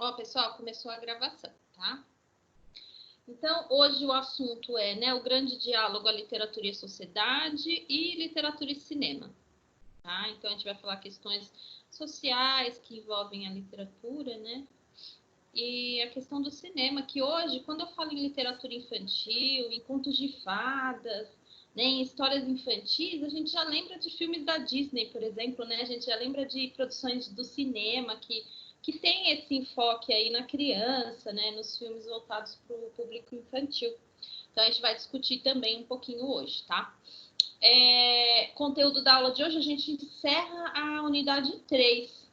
Ó, pessoal, começou a gravação, tá? Então, hoje o assunto é, né, o grande diálogo a literatura e a sociedade e literatura e cinema, tá? Então, a gente vai falar questões sociais que envolvem a literatura, né? E a questão do cinema, que hoje, quando eu falo em literatura infantil, em contos de fadas, né, em histórias infantis, a gente já lembra de filmes da Disney, por exemplo, né? A gente já lembra de produções do cinema que tem esse enfoque aí na criança, né, nos filmes voltados para o público infantil. Então, a gente vai discutir também um pouquinho hoje, tá? Conteúdo da aula de hoje, a gente encerra a unidade 3.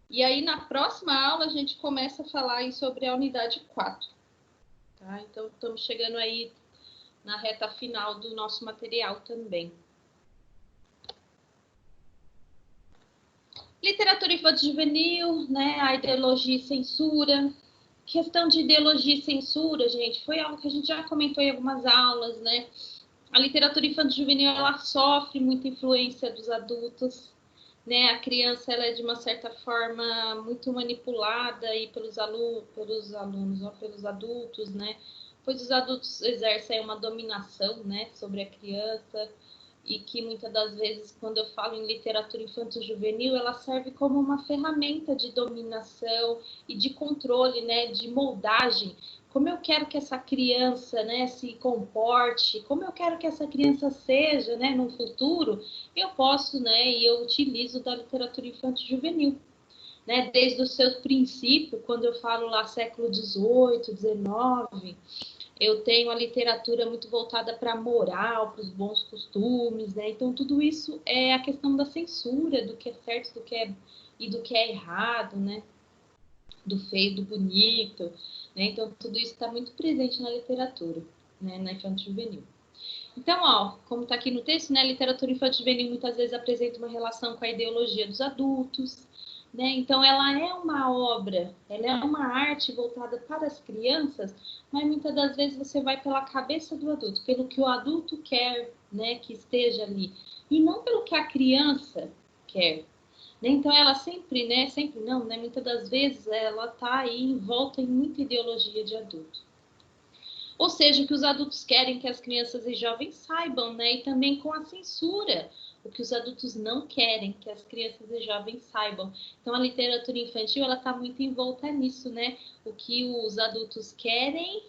E aí, na próxima aula, a gente começa a falar aí sobre a unidade 4. Tá? Então, estamos chegando aí na reta final do nosso material também. Literatura infantil juvenil, né? A ideologia e censura. Questão de ideologia e censura, gente, foi algo que a gente já comentou em algumas aulas, né? A literatura infantil juvenil, ela sofre muita influência dos adultos, né? A criança, ela é de uma certa forma muito manipulada aí pelos adultos, né? Pois os adultos exercem uma dominação, né, sobre a criança, e que muitas das vezes, quando eu falo em literatura infantil juvenil, ela serve como uma ferramenta de dominação e de controle, né, de moldagem. Como eu quero que essa criança, né, se comporte, como eu quero que essa criança seja, né, no futuro, eu posso, né, e eu utilizo da literatura infantil juvenil. Né, desde o seu princípio, quando eu falo lá século XVIII, XIX, eu tenho a literatura muito voltada para a moral, para os bons costumes, né? Então, tudo isso é a questão da censura, do que é certo e do que é errado, né? Do feio, do bonito, né? Então, tudo isso está muito presente na literatura, né? Na infantil juvenil. Então, ó, como está aqui no texto, né? A literatura infantil juvenil muitas vezes apresenta uma relação com a ideologia dos adultos, né? Então, ela é uma obra, ela é uma arte voltada para as crianças, mas muitas das vezes você vai pela cabeça do adulto, pelo que o adulto quer, né, que esteja ali, e não pelo que a criança quer. Né? Então, ela sempre, né, sempre não, né? Muitas das vezes ela está aí envolta em muita ideologia de adulto. Ou seja, o que os adultos querem que as crianças e jovens saibam, né? E também com a censura, o que os adultos não querem que as crianças e jovens saibam. Então, a literatura infantil, ela está muito envolta nisso, né? O que os adultos querem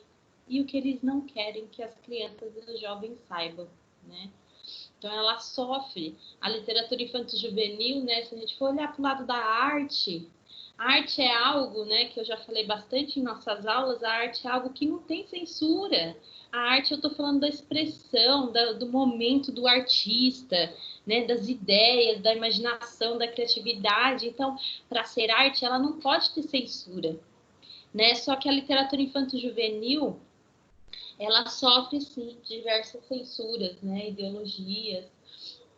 e o que eles não querem que as crianças e os jovens saibam, né? Então, ela sofre. A literatura infantil juvenil, né? Se a gente for olhar para o lado da arte, a arte é algo, né, que eu já falei bastante em nossas aulas, a arte é algo que não tem censura. A arte, eu estou falando da expressão, do momento do artista, né, das ideias, da imaginação, da criatividade. Então, para ser arte, ela não pode ter censura, né? Só que a literatura infantil juvenil, ela sofre, sim, diversas censuras, né, ideologias,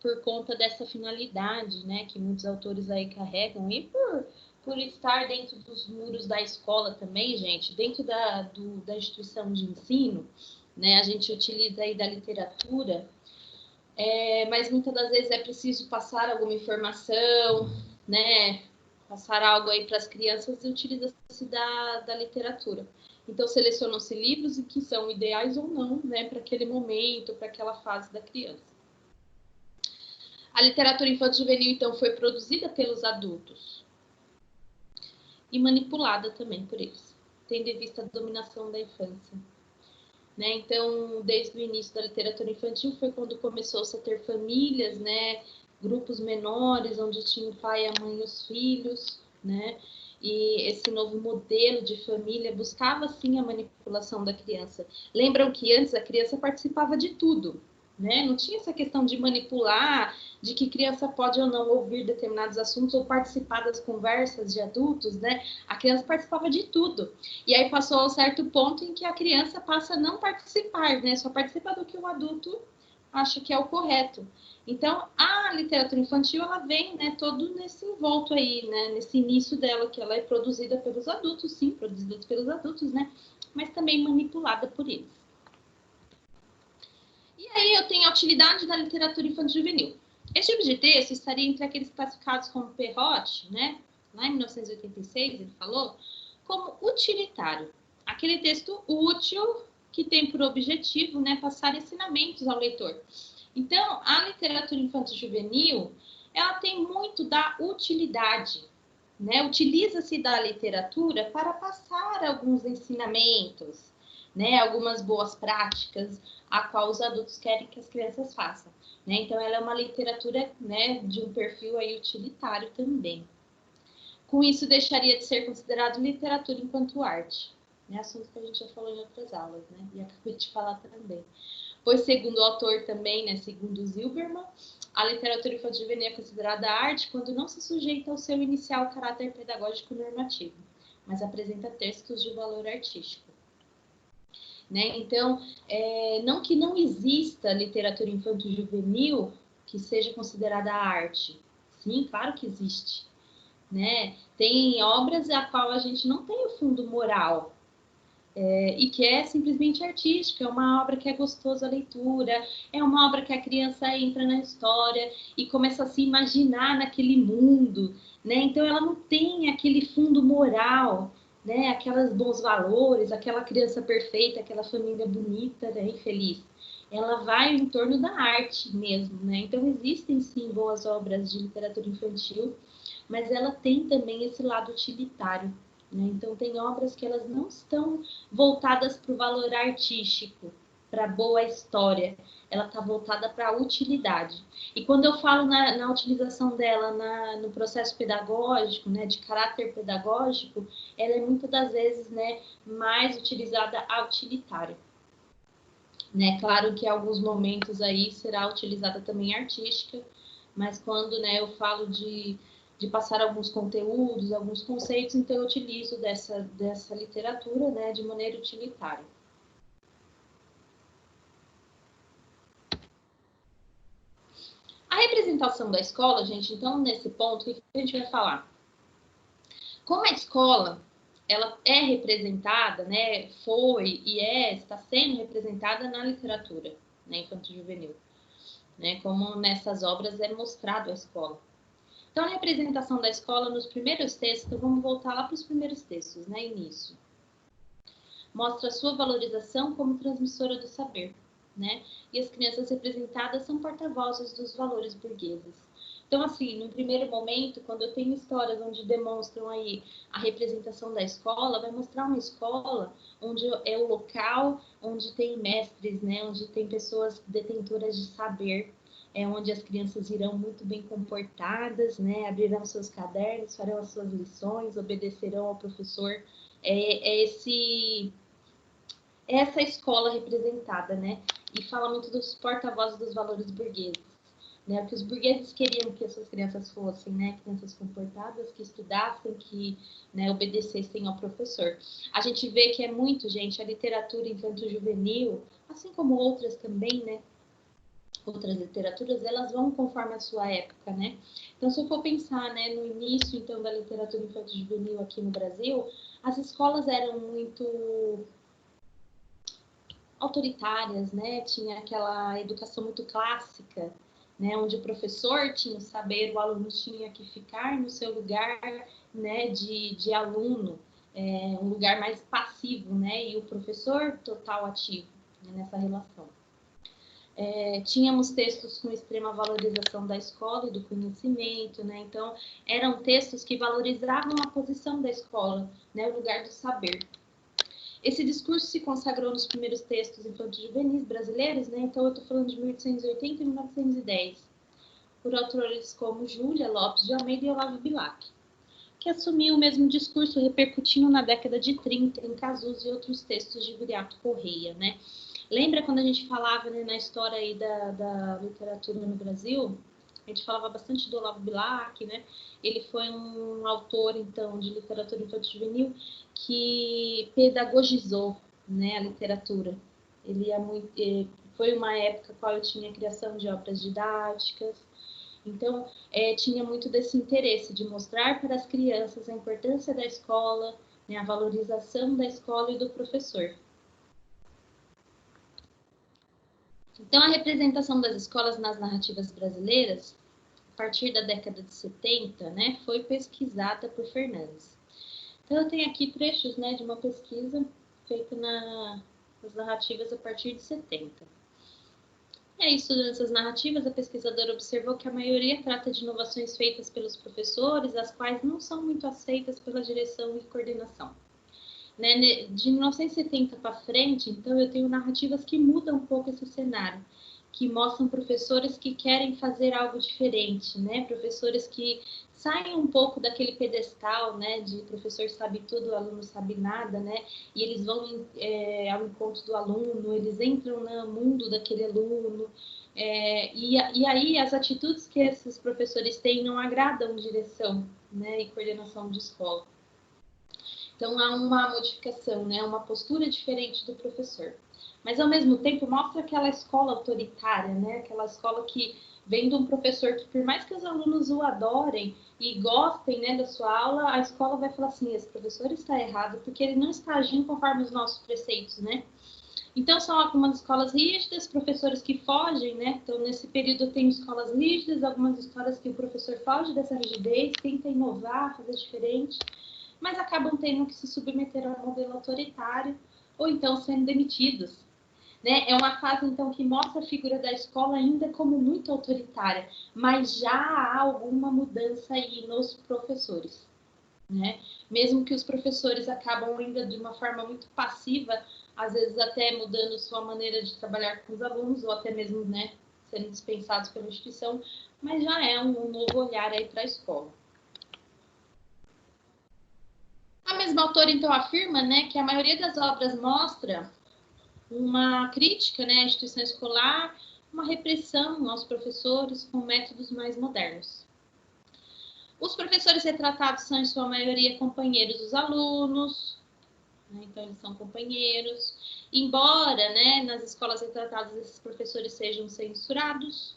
por conta dessa finalidade, né, que muitos autores aí carregam, e por estar dentro dos muros da escola também, gente, dentro da instituição de ensino, né, a gente utiliza aí da literatura, mas muitas das vezes é preciso passar alguma informação, né, passar algo aí para as crianças, e utiliza-se da literatura. Então, selecionam-se livros que são ideais ou não, né, para aquele momento, para aquela fase da criança. A literatura infantil juvenil, então, foi produzida pelos adultos e manipulada também por eles, tendo em vista a dominação da infância. Né? Então, desde o início da literatura infantil foi quando começou-se a ter famílias, né? Grupos menores, onde tinha o pai, a mãe e os filhos, né? E esse novo modelo de família buscava, sim, a manipulação da criança. Lembram que antes a criança participava de tudo, né? Não tinha essa questão de manipular, de que criança pode ou não ouvir determinados assuntos ou participar das conversas de adultos, né? A criança participava de tudo. E aí passou a um certo ponto em que a criança passa a não participar, né? Só participa do que o adulto acha que é o correto. Então, a literatura infantil, ela vem, né, todo nesse envolto aí, né? Nesse início dela, que ela é produzida pelos adultos, sim, produzida pelos adultos, né? Mas também manipulada por eles. E aí eu tenho a utilidade da literatura infantil juvenil. Esse tipo de texto estaria entre aqueles classificados como Perrotti, né? Lá em 1986, ele falou, como utilitário. Aquele texto útil que tem por objetivo, né, passar ensinamentos ao leitor. Então, a literatura infanto-juvenil, ela tem muito da utilidade, né? Utiliza-se da literatura para passar alguns ensinamentos, né? Algumas boas práticas, a qual os adultos querem que as crianças façam, né? Então, ela é uma literatura, né, de um perfil aí utilitário também. Com isso, deixaria de ser considerado literatura enquanto arte, né? Assunto que a gente já falou em outras aulas, né? E acabei de falar também. Pois, segundo o autor também, né, segundo Zilberman, a literatura infanto-juvenil é considerada arte quando não se sujeita ao seu inicial caráter pedagógico normativo, mas apresenta textos de valor artístico. Né? Então, não que não exista literatura infanto-juvenil que seja considerada arte. Sim, claro que existe. Né? Tem obras a qual a gente não tem o fundo moral, e que é simplesmente artística, é uma obra que é gostosa a leitura, é uma obra que a criança entra na história e começa a se imaginar naquele mundo, né? Então ela não tem aquele fundo moral, né? Aquelas bons valores, aquela criança perfeita, aquela família bonita, né? E feliz. Ela vai em torno da arte mesmo, né? Então existem sim boas obras de literatura infantil, mas ela tem também esse lado utilitário. Então, tem obras que elas não estão voltadas para o valor artístico, para a boa história. Ela está voltada para a utilidade. E quando eu falo na utilização dela no processo pedagógico, né, de caráter pedagógico, ela é muitas das vezes, né, mais utilizada a utilitária. Né? Claro que em alguns momentos aí será utilizada também artística, mas quando, né, eu falo de passar alguns conteúdos, alguns conceitos, então eu utilizo dessa literatura, né, de maneira utilitária. A representação da escola, gente, então, nesse ponto, o que a gente vai falar? Como a escola, ela é representada, né, foi e está sendo representada na literatura, né, infanto-juvenil, né, como nessas obras é mostrado a escola. Então, a representação da escola nos primeiros textos, então vamos voltar lá para os primeiros textos, né, início. Mostra a sua valorização como transmissora do saber, né? E as crianças representadas são porta-vozes dos valores burgueses. Então, assim, no primeiro momento, quando eu tenho histórias onde demonstram aí a representação da escola, vai mostrar uma escola onde é o local onde tem mestres, né? Onde tem pessoas detentoras de saber, onde as crianças irão muito bem comportadas, né? Abrirão seus cadernos, farão as suas lições, obedecerão ao professor. Essa escola representada, né? E fala muito dos porta-vozes dos valores burgueses, né? O que os burgueses queriam que as suas crianças fossem, né? Crianças comportadas, que estudassem, que, né, obedecessem ao professor. A gente vê que é muito, gente, a literatura infanto-juvenil, assim como outras também, né? Outras literaturas, elas vão conforme a sua época, né? Então, se eu for pensar, né, no início, então, da literatura infanto-juvenil aqui no Brasil, as escolas eram muito autoritárias, né? Tinha aquela educação muito clássica, né? Onde o professor tinha o saber, o aluno tinha que ficar no seu lugar, né? De aluno, um lugar mais passivo, né? E o professor total ativo, né? Nessa relação. Tínhamos textos com extrema valorização da escola e do conhecimento, né? Então, eram textos que valorizavam a posição da escola, né? O lugar do saber. Esse discurso se consagrou nos primeiros textos infanto-juvenis brasileiros, né? Então, eu estou falando de 1880 e 1910, por autores como Júlia Lopes de Almeida e Olavo Bilac, que assumiu o mesmo discurso repercutindo na década de 30 em Cazuza e outros textos de Viriato Correia, né? Lembra quando a gente falava, né, na história aí da literatura no Brasil? A gente falava bastante do Olavo Bilac, né? Ele foi um autor, então, de literatura infanto-juvenil que pedagogizou, né, a literatura. Ele foi uma época qual eu tinha a criação de obras didáticas. Então, tinha muito desse interesse de mostrar para as crianças a importância da escola, né, a valorização da escola e do professor. Então, a representação das escolas nas narrativas brasileiras, a partir da década de 70, né, foi pesquisada por Fernandes. Então, eu tenho aqui trechos, né, de uma pesquisa feita nas narrativas a partir de 70. E aí, estudando essas narrativas, a pesquisadora observou que a maioria trata de inovações feitas pelos professores, as quais não são muito aceitas pela direção e coordenação. Né? De 1970 para frente, então, eu tenho narrativas que mudam um pouco esse cenário, que mostram professores que querem fazer algo diferente, né? Professores que saem um pouco daquele pedestal, né? De professor sabe tudo, o aluno sabe nada, né? E eles vão ao encontro do aluno, eles entram no mundo daquele aluno. E aí as atitudes que esses professores têm não agradam direção, né? E coordenação de escola. Então há uma modificação, né? Uma postura diferente do professor. Mas, ao mesmo tempo, mostra aquela escola autoritária, né? Aquela escola que vem de um professor que, por mais que os alunos o adorem e gostem, né, da sua aula, a escola vai falar assim, esse professor está errado porque ele não está agindo conforme os nossos preceitos, né? Então, são algumas escolas rígidas, professores que fogem, né? Então, nesse período, tem escolas rígidas, algumas escolas que o professor foge dessa rigidez, tenta inovar, fazer diferente, mas acabam tendo que se submeter ao modelo autoritário ou então sendo demitidos. Né? É uma fase, então, que mostra a figura da escola ainda como muito autoritária, mas já há alguma mudança aí nos professores. Né? Mesmo que os professores acabam ainda de uma forma muito passiva, às vezes até mudando sua maneira de trabalhar com os alunos, ou até mesmo, né, sendo dispensados pela instituição, mas já é um novo olhar aí para a escola. A mesma autora, então, afirma, né, que a maioria das obras mostra uma crítica, né, à instituição escolar, uma repressão aos professores com métodos mais modernos. Os professores retratados são, em sua maioria, companheiros dos alunos, né, então eles são companheiros, embora, né, nas escolas retratadas esses professores sejam censurados,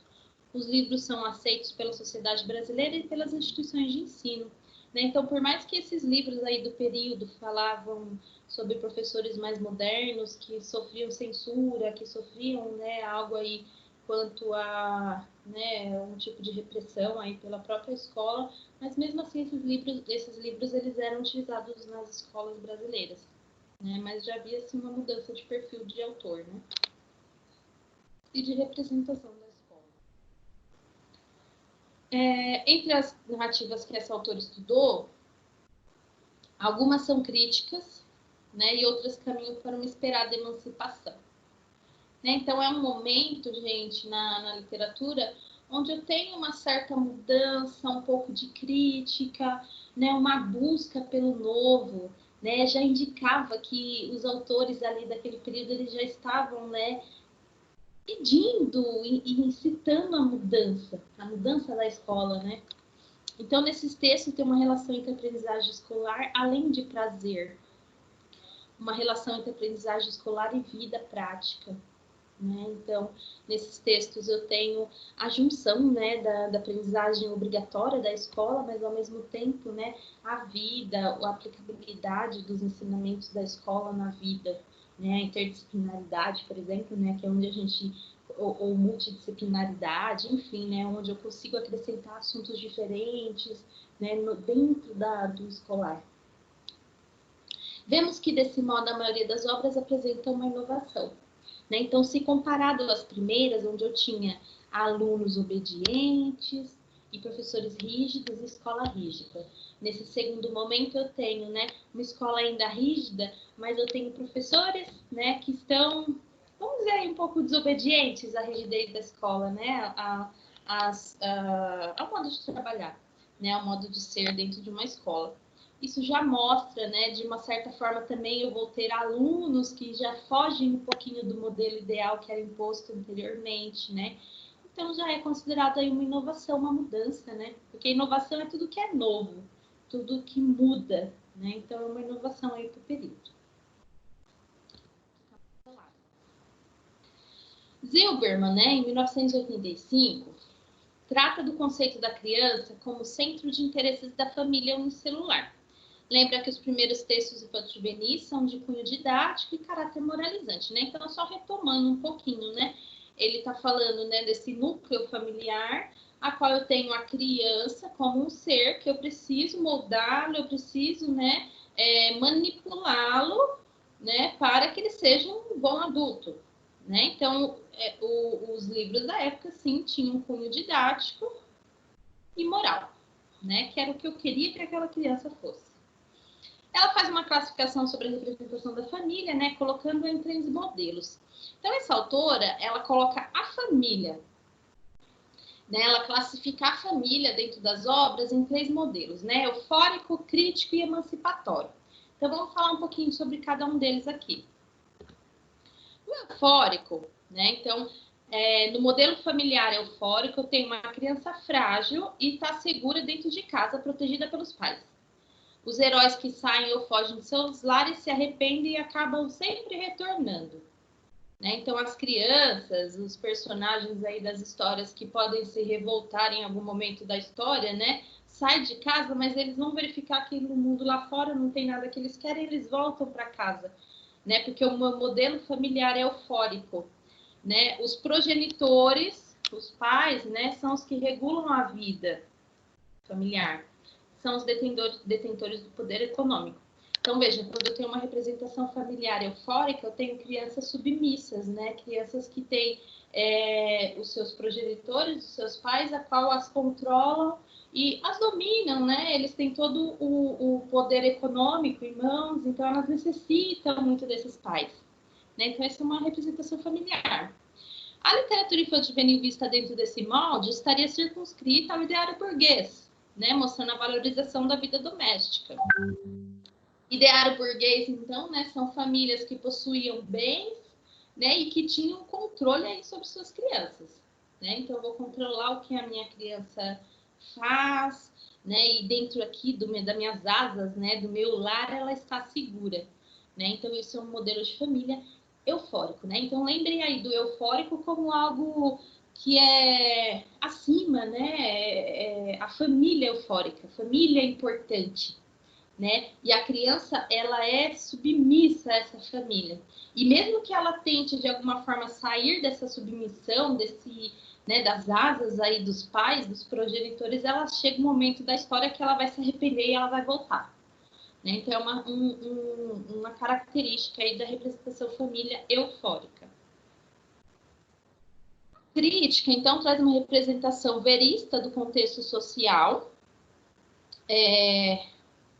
os livros são aceitos pela sociedade brasileira e pelas instituições de ensino. Né? Então, por mais que esses livros aí do período falavam sobre professores mais modernos que sofriam censura, que sofriam, né, algo aí quanto a, né, um tipo de repressão aí pela própria escola, mas mesmo assim esses livros eles eram utilizados nas escolas brasileiras, né? Mas já havia assim uma mudança de perfil de autor, né? E de representação da escola. Entre as narrativas que essa autora estudou, algumas são críticas, né, e outras caminham para uma esperada emancipação. Né? Então, é um momento, gente, na literatura, onde eu tenho uma certa mudança, um pouco de crítica, né, uma busca pelo novo. Né? Já indicava que os autores ali daquele período eles já estavam, né, pedindo e incitando a mudança da escola, né? Então, nesses textos tem uma relação entre aprendizagem escolar, além de prazer, uma relação entre aprendizagem escolar e vida prática. Né? Então, nesses textos eu tenho a junção, né, da aprendizagem obrigatória da escola, mas ao mesmo tempo, né, a vida, a aplicabilidade dos ensinamentos da escola na vida, né, a interdisciplinaridade, por exemplo, né, que é onde a gente ou multidisciplinaridade, enfim, né, onde eu consigo acrescentar assuntos diferentes, né, dentro do escolar. Vemos que, desse modo, a maioria das obras apresenta uma inovação. Né? Então, se comparado às primeiras, onde eu tinha alunos obedientes e professores rígidos e escola rígida. Nesse segundo momento, eu tenho, né, uma escola ainda rígida, mas eu tenho professores, né, que estão, vamos dizer, um pouco desobedientes à rigidez da escola, né, ao modo de trabalhar, né, ao modo de ser dentro de uma escola. Isso já mostra, né, de uma certa forma também eu vou ter alunos que já fogem um pouquinho do modelo ideal que era imposto anteriormente, né? Então já é considerado aí uma inovação, uma mudança, né? Porque inovação é tudo que é novo, tudo que muda, né? Então é uma inovação aí para o período. Zilberman, né, em 1985, trata do conceito da criança como centro de interesses da família unicelular. Lembra que os primeiros textos infanto-juvenis são de cunho didático e caráter moralizante, né? Então, só retomando um pouquinho, né? Ele está falando, né, desse núcleo familiar, a qual eu tenho a criança como um ser que eu preciso moldá-lo, eu preciso, né, manipulá-lo, né, para que ele seja um bom adulto, né? Então, os livros da época, sim, tinham um cunho didático e moral, né? Que era o que eu queria que aquela criança fosse. Ela faz uma classificação sobre a representação da família, né, colocando em 3 modelos. Então, essa autora, ela coloca a família, né, ela classifica a família dentro das obras em 3 modelos, né, eufórico, crítico e emancipatório. Então, vamos falar um pouquinho sobre cada um deles aqui. O eufórico, né, então, no modelo familiar eufórico, eu tenho uma criança frágil e está segura dentro de casa, protegida pelos pais. Os heróis que saem ou fogem de seus lares se arrependem e acabam sempre retornando, né? Então, as crianças, os personagens aí das histórias que podem se revoltar em algum momento da história, né? Saem de casa, mas eles vão verificar que no mundo lá fora não tem nada que eles querem, eles voltam para casa, né? Porque o modelo familiar é eufórico, né? Os progenitores, os pais, né? São os que regulam a vida familiar. São os detentores do poder econômico. Então, veja, quando eu tenho uma representação familiar eufórica, eu tenho crianças submissas, né? Crianças que têm os seus progenitores, os seus pais, a qual as controlam e as dominam, né? Eles têm todo o poder econômico em mãos, então elas necessitam muito desses pais, né? Então, essa é uma representação familiar. A literatura infanto-juvenil vista dentro desse molde estaria circunscrita ao ideário burguês, né, mostrando a valorização da vida doméstica. Ideário burguês, então, né, são famílias que possuíam bens, né, e que tinham controle aí sobre suas crianças, né? Então, eu vou controlar o que a minha criança faz, né, e dentro aqui das minhas asas, né, do meu lar, ela está segura, né? Então, isso é um modelo de família eufórico, né? Então, lembrem aí do eufórico como algo que é acima, né? A família eufórica, família é importante, né? E a criança, ela é submissa a essa família. E mesmo que ela tente, de alguma forma, sair dessa submissão, né, das asas aí dos pais, dos progenitores, ela chega um momento da história que ela vai se arrepender e ela vai voltar. Né? Então, é uma característica aí da representação família eufórica. Crítica, então, traz uma representação verista do contexto social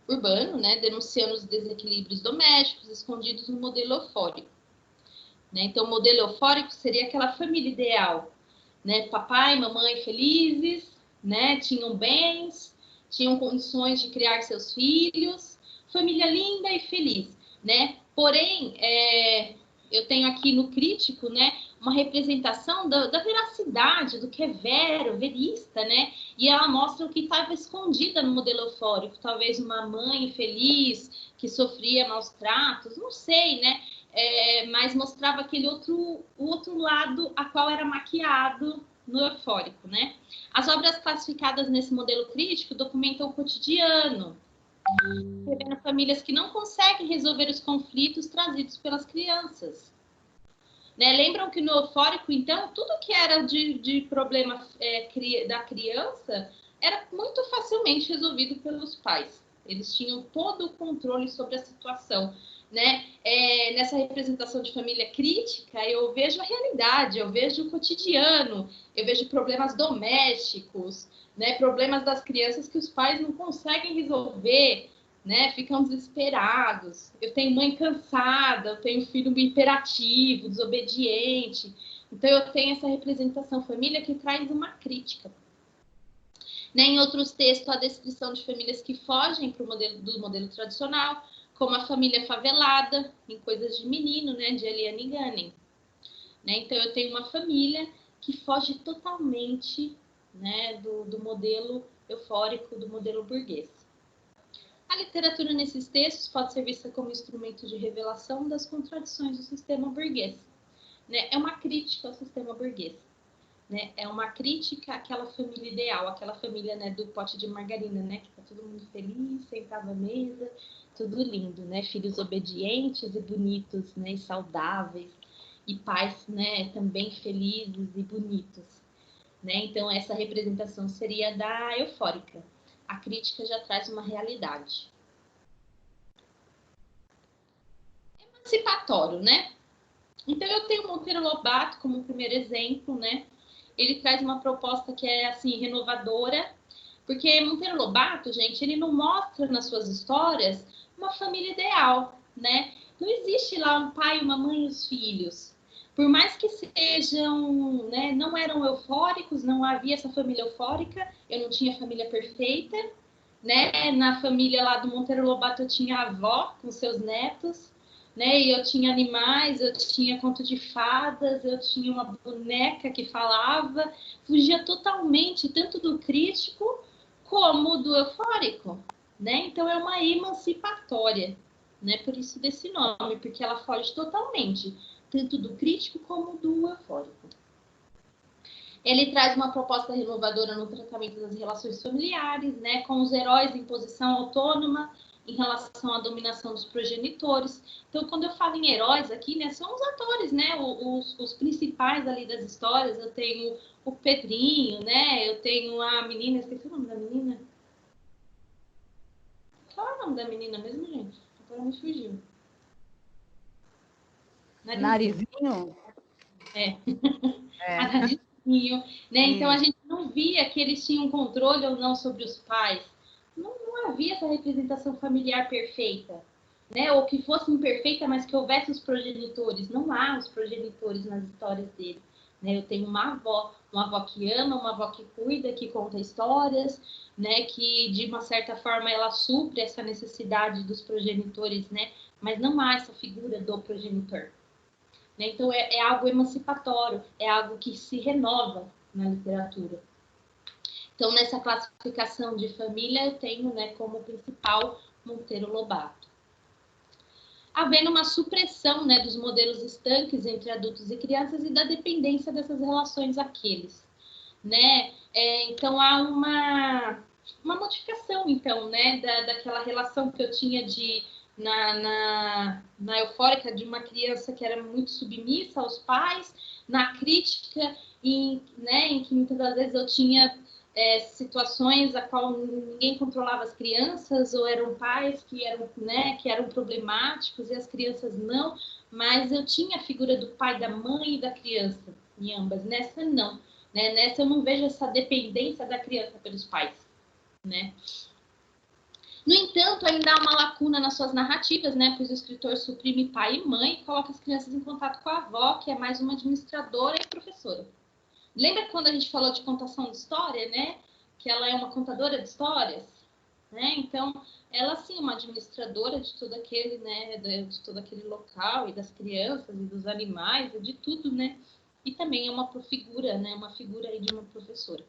urbano, né, denunciando os desequilíbrios domésticos escondidos no modelo eufórico. Né? Então, o modelo eufórico seria aquela família ideal, né? Papai e mamãe felizes, né? Tinham bens, tinham condições de criar seus filhos, família linda e feliz, né? Porém, eu tenho aqui no crítico, né, uma representação da veracidade, do que é verista, né? E ela mostra o que estava escondida no modelo eufórico, talvez uma mãe feliz que sofria maus tratos, não sei, né? Mas mostrava o outro lado a qual era maquiado no eufórico, né? As obras classificadas nesse modelo crítico documentam o cotidiano, revendo famílias que não conseguem resolver os conflitos trazidos pelas crianças. Né? Lembram que no eufórico, então, tudo que era de problema da criança era muito facilmente resolvido pelos pais. Eles tinham todo o controle sobre a situação. Né? Nessa representação de família crítica, eu vejo a realidade, eu vejo o cotidiano, eu vejo problemas domésticos, né? Problemas das crianças que os pais não conseguem resolver, né? Ficam desesperados. Eu tenho mãe cansada, eu tenho filho hiperativo, desobediente. Então, eu tenho essa representação família que traz uma crítica. Né? Em outros textos, a descrição de famílias que fogem do modelo tradicional, como a família favelada, em Coisas de Menino, né, de Eliane Ganem. Né? Então, eu tenho uma família que foge totalmente, né, do modelo eufórico, do modelo burguês. A literatura nesses textos pode ser vista como instrumento de revelação das contradições do sistema burguês. Né? É uma crítica ao sistema burguês. Né? É uma crítica àquela família ideal, aquela família, né, do pote de margarina, né, que tá todo mundo feliz, sentado à mesa, tudo lindo, né, filhos obedientes e bonitos, né, e saudáveis, e pais, né, também felizes e bonitos, né. Então essa representação seria da eufórica. A crítica já traz uma realidade. emancipatório, né? Então, eu tenho o Monteiro Lobato como primeiro exemplo, né? Ele traz uma proposta que é, assim, renovadora, porque Monteiro Lobato, gente, ele não mostra nas suas histórias uma família ideal, né? Não existe lá um pai, uma mãe e os filhos. Por mais que sejam, né, não eram eufóricos, não havia essa família eufórica, eu não tinha família perfeita, né? Na família lá do Monteiro Lobato eu tinha a avó com seus netos, né? E eu tinha animais, eu tinha conto de fadas, eu tinha uma boneca que falava, fugia totalmente tanto do crítico como do eufórico, né? Então é uma emancipatória, né? Por isso desse nome, porque ela foge totalmente tanto do crítico como do eufórico. Ele traz uma proposta renovadora no tratamento das relações familiares, né, com os heróis em posição autônoma em relação à dominação dos progenitores. Então, quando eu falo em heróis aqui, né, são os atores, né, os principais ali das histórias. Eu tenho o Pedrinho, né, eu tenho a menina, esqueci o nome da menina. Qual é o nome da menina mesmo, gente? Agora me fugiu. Narizinho? É. A Narizinho, né? Então a gente não via que eles tinham controle ou não sobre os pais. Não havia essa representação familiar perfeita, né? Ou que fosse imperfeita, mas que houvesse os progenitores. Não há os progenitores nas histórias dele. Né? Eu tenho uma avó que ama, uma avó que cuida, que conta histórias, né? Que de uma certa forma ela supre essa necessidade dos progenitores, né? Mas não há essa figura do progenitor. Então, é algo emancipatório, é algo que se renova na literatura. Então, nessa classificação de família, eu tenho, né, como principal Monteiro Lobato. Havendo uma supressão, né, dos modelos estanques entre adultos e crianças e da dependência dessas relações àqueles. Né? Então, há uma modificação, então, né, daquela relação que eu tinha na eufórica de uma criança que era muito submissa aos pais, na crítica, né, em que muitas das vezes eu tinha situações a qual ninguém controlava as crianças, ou eram pais que eram, né, que eram problemáticos e as crianças não, mas eu tinha a figura do pai, da mãe e da criança, em ambas. Nessa, não. Né? Nessa, eu não vejo essa dependência da criança pelos pais. Né? No entanto, ainda há uma lacuna nas suas narrativas, né? Pois o escritor suprime pai e mãe e coloca as crianças em contato com a avó, que é mais uma administradora e professora. Lembra quando a gente falou de contação de história, né? Que ela é uma contadora de histórias? Né? Então, ela, sim, é uma administradora de todo aquele, né? De todo aquele local, e das crianças, e dos animais, e de tudo, né? E também é uma figura, né? Uma figura aí de uma professora.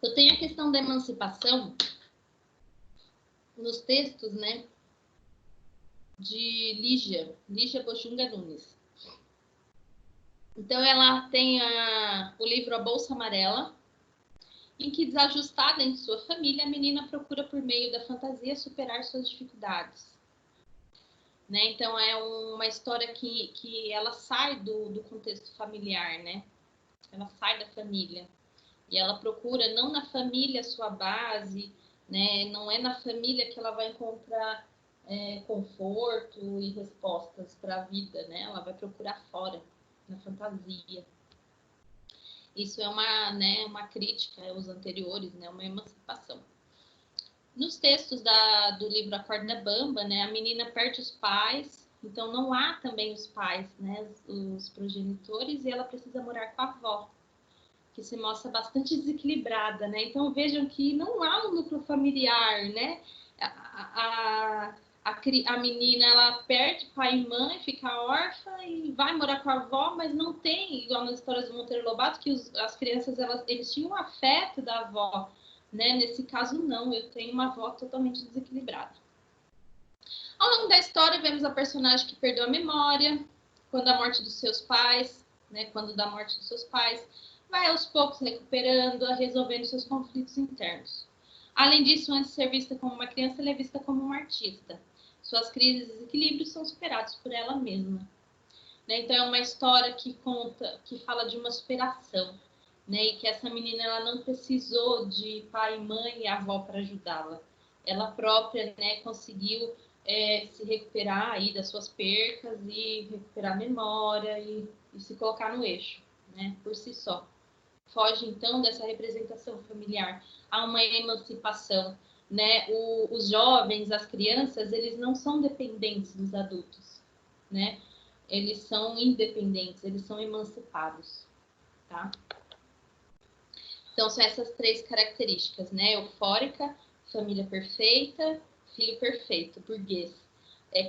Eu tenho a questão da emancipação nos textos, né? De Lígia Bochunga Nunes. Então, ela tem o livro A Bolsa Amarela, em que, desajustada em sua família, a menina procura, por meio da fantasia, superar suas dificuldades. Né? Então, é uma história que ela sai do contexto familiar, né? Ela sai da família. E ela procura, não na família, sua base, né? Não é na família que ela vai encontrar conforto e respostas para a vida, né? Ela vai procurar fora, na fantasia. Isso é uma crítica aos anteriores, né? Uma emancipação. Nos textos do livro A Corda Bamba, né? A menina perde os pais, então não há também os pais, né? Os progenitores, e ela precisa morar com a avó, que se mostra bastante desequilibrada, né? Então vejam que não há um núcleo familiar, né? A menina, ela perde pai e mãe, fica órfã e vai morar com a avó, mas não tem, igual nas histórias do Monteiro Lobato, que as crianças, eles tinham um afeto da avó, né? Nesse caso, não, eu tenho uma avó totalmente desequilibrada. Ao longo da história, vemos a personagem que perdeu a memória, quando a morte dos seus pais, né? Quando da morte dos seus pais, vai aos poucos recuperando, resolvendo seus conflitos internos. Além disso, antes de ser vista como uma criança, ela é vista como uma artista. Suas crises e desequilíbrios são superados por ela mesma. Né? Então, é uma história que fala de uma superação. né? E que essa menina ela não precisou de pai, mãe e avó para ajudá-la. Ela própria, né, conseguiu se recuperar aí das suas percas e recuperar a memória e se colocar no eixo, né, por si só. Foge, então, dessa representação familiar. Há uma emancipação, né? Os jovens, as crianças, eles não são dependentes dos adultos, né? Eles são independentes, eles são emancipados, tá? Então, são essas 3 características, né? Eufórica, família perfeita, filho perfeito, burguês.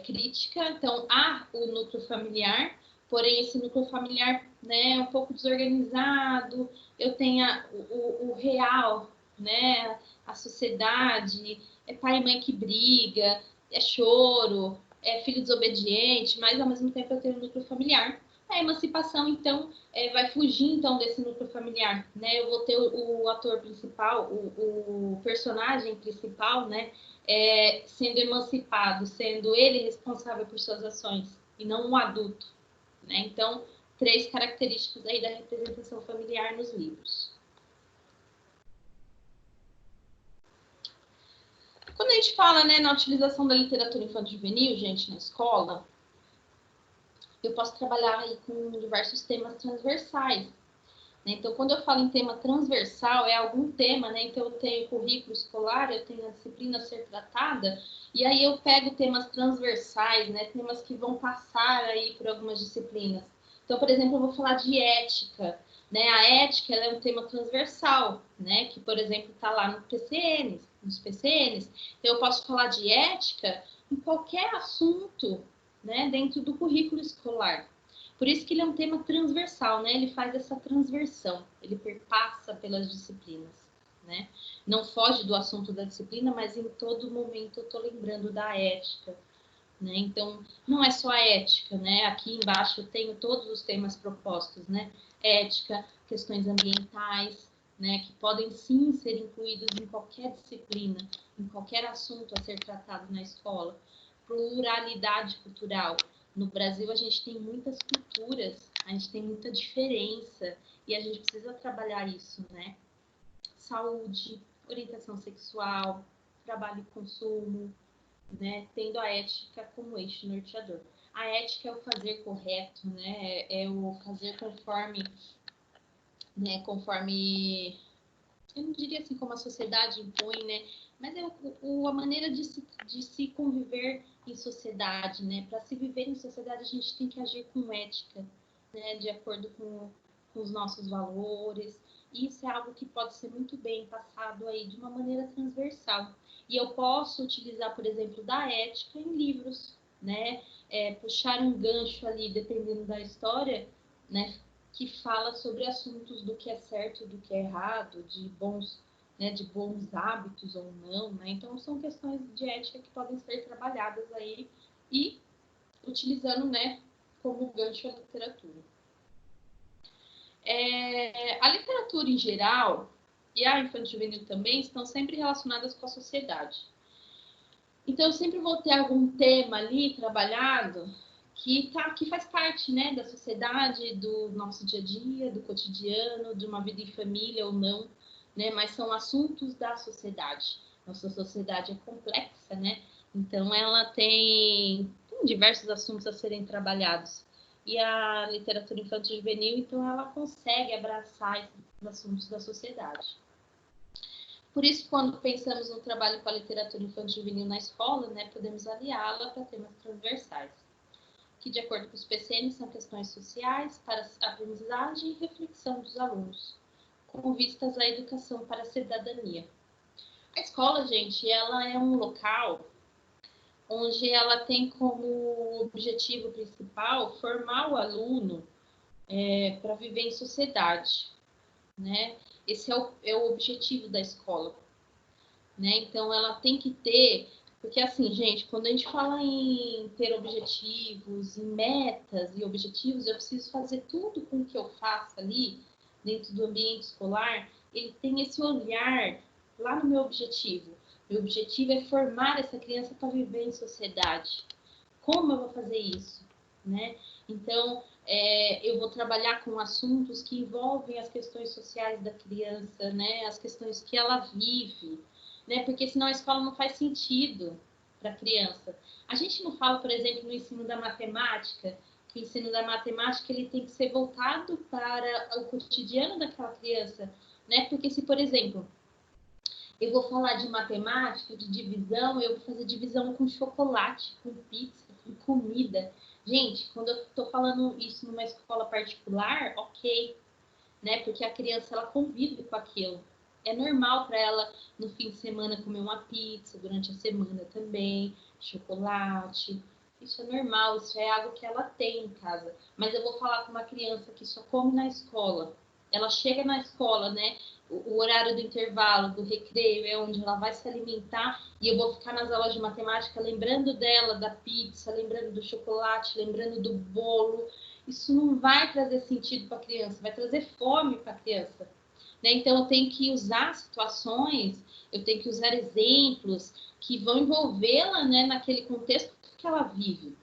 Crítica, então, há o núcleo familiar, porém, esse núcleo familiar, né, é um pouco desorganizado, eu tenho o real, né, a sociedade, pai e mãe que briga, choro, filho desobediente, mas, ao mesmo tempo, eu tenho o núcleo familiar. A emancipação, então, vai fugir, então, desse núcleo familiar, né? Eu vou ter o ator principal, o personagem principal, né? Sendo emancipado, sendo ele responsável por suas ações, e não um adulto, né? Então, 3 características aí da representação familiar nos livros. Quando a gente fala, né, na utilização da literatura infanto-juvenil, gente, na escola, eu posso trabalhar aí com diversos temas transversais. Então, quando eu falo em tema transversal, é algum tema, né? Então, eu tenho currículo escolar, eu tenho a disciplina a ser tratada, e aí eu pego temas transversais, né? Temas que vão passar aí por algumas disciplinas. Então, por exemplo, eu vou falar de ética, né? A ética, ela é um tema transversal, né? Que, por exemplo, está lá no PCNs, nos PCNs. Então, eu posso falar de ética em qualquer assunto, né? Dentro do currículo escolar. Por isso que ele é um tema transversal, né? Ele faz essa transversão, ele perpassa pelas disciplinas, né? Não foge do assunto da disciplina, mas em todo momento eu estou lembrando da ética, né? Então, não é só a ética, né? Aqui embaixo eu tenho todos os temas propostos, né? Ética, questões ambientais, né? Que podem sim ser incluídos em qualquer disciplina, em qualquer assunto a ser tratado na escola. Pluralidade cultural. No Brasil, a gente tem muitas culturas, a gente tem muita diferença e a gente precisa trabalhar isso, né? Saúde, orientação sexual, trabalho e consumo, né? Tendo a ética como eixo norteador. A ética é o fazer correto, né? É o fazer conforme, né? Conforme, eu não diria assim como a sociedade impõe, né? Mas é a maneira de se conviver em sociedade, né? Para se viver em sociedade, a gente tem que agir com ética, né? De acordo com os nossos valores. E isso é algo que pode ser muito bem passado aí de uma maneira transversal. E eu posso utilizar, por exemplo, da ética em livros, né? Puxar um gancho ali, dependendo da história, né? Que fala sobre assuntos do que é certo, do que é errado, de bons, né, de bons hábitos ou não, né? Então são questões de ética que podem ser trabalhadas aí e utilizando, né, como gancho a literatura. A literatura em geral e a infanto-juvenil também estão sempre relacionadas com a sociedade. Então eu sempre vou ter algum tema ali trabalhado que faz parte, né, da sociedade, do nosso dia a dia, do cotidiano, de uma vida em família ou não, né, mas são assuntos da sociedade. Nossa sociedade é complexa, né, então ela tem diversos assuntos a serem trabalhados. E a literatura infanto-juvenil, então, ela consegue abraçar esses assuntos da sociedade. Por isso, quando pensamos no trabalho com a literatura infanto-juvenil na escola, né, podemos aliá-la para temas transversais, que, de acordo com os PCNs, são questões sociais para a aprendizagem e reflexão dos alunos, com vistas à educação para a cidadania. A escola, gente, ela é um local onde ela tem como objetivo principal formar o aluno para viver em sociedade, né? Esse é o objetivo da escola, né? Então, ela tem que ter... Porque, assim, gente, quando a gente fala em ter objetivos, em metas e objetivos, eu preciso fazer tudo com o que eu faço ali, dentro do ambiente escolar, ele tem esse olhar lá no meu objetivo. Meu objetivo é formar essa criança para viver em sociedade. Como eu vou fazer isso, né? Então, eu vou trabalhar com assuntos que envolvem as questões sociais da criança, né? As questões que ela vive, né? Porque senão a escola não faz sentido para a criança. A gente não fala, por exemplo, no ensino da matemática, que o ensino da matemática ele tem que ser voltado para o cotidiano daquela criança, né? Porque se, por exemplo, eu vou falar de matemática, de divisão, eu vou fazer divisão com chocolate, com pizza, com comida. Gente, quando eu estou falando isso numa escola particular, ok, né? Porque a criança ela convive com aquilo. É normal para ela no fim de semana comer uma pizza, durante a semana também, chocolate. Isso é normal, isso é algo que ela tem em casa. Mas eu vou falar com uma criança que só come na escola. Ela chega na escola, né? O horário do intervalo, do recreio, é onde ela vai se alimentar e eu vou ficar nas aulas de matemática lembrando dela, da pizza, lembrando do chocolate, lembrando do bolo. Isso não vai trazer sentido para a criança, vai trazer fome para a criança. Né? Então, eu tenho que usar situações, eu tenho que usar exemplos que vão envolvê-la, né, naquele contexto que ela vive.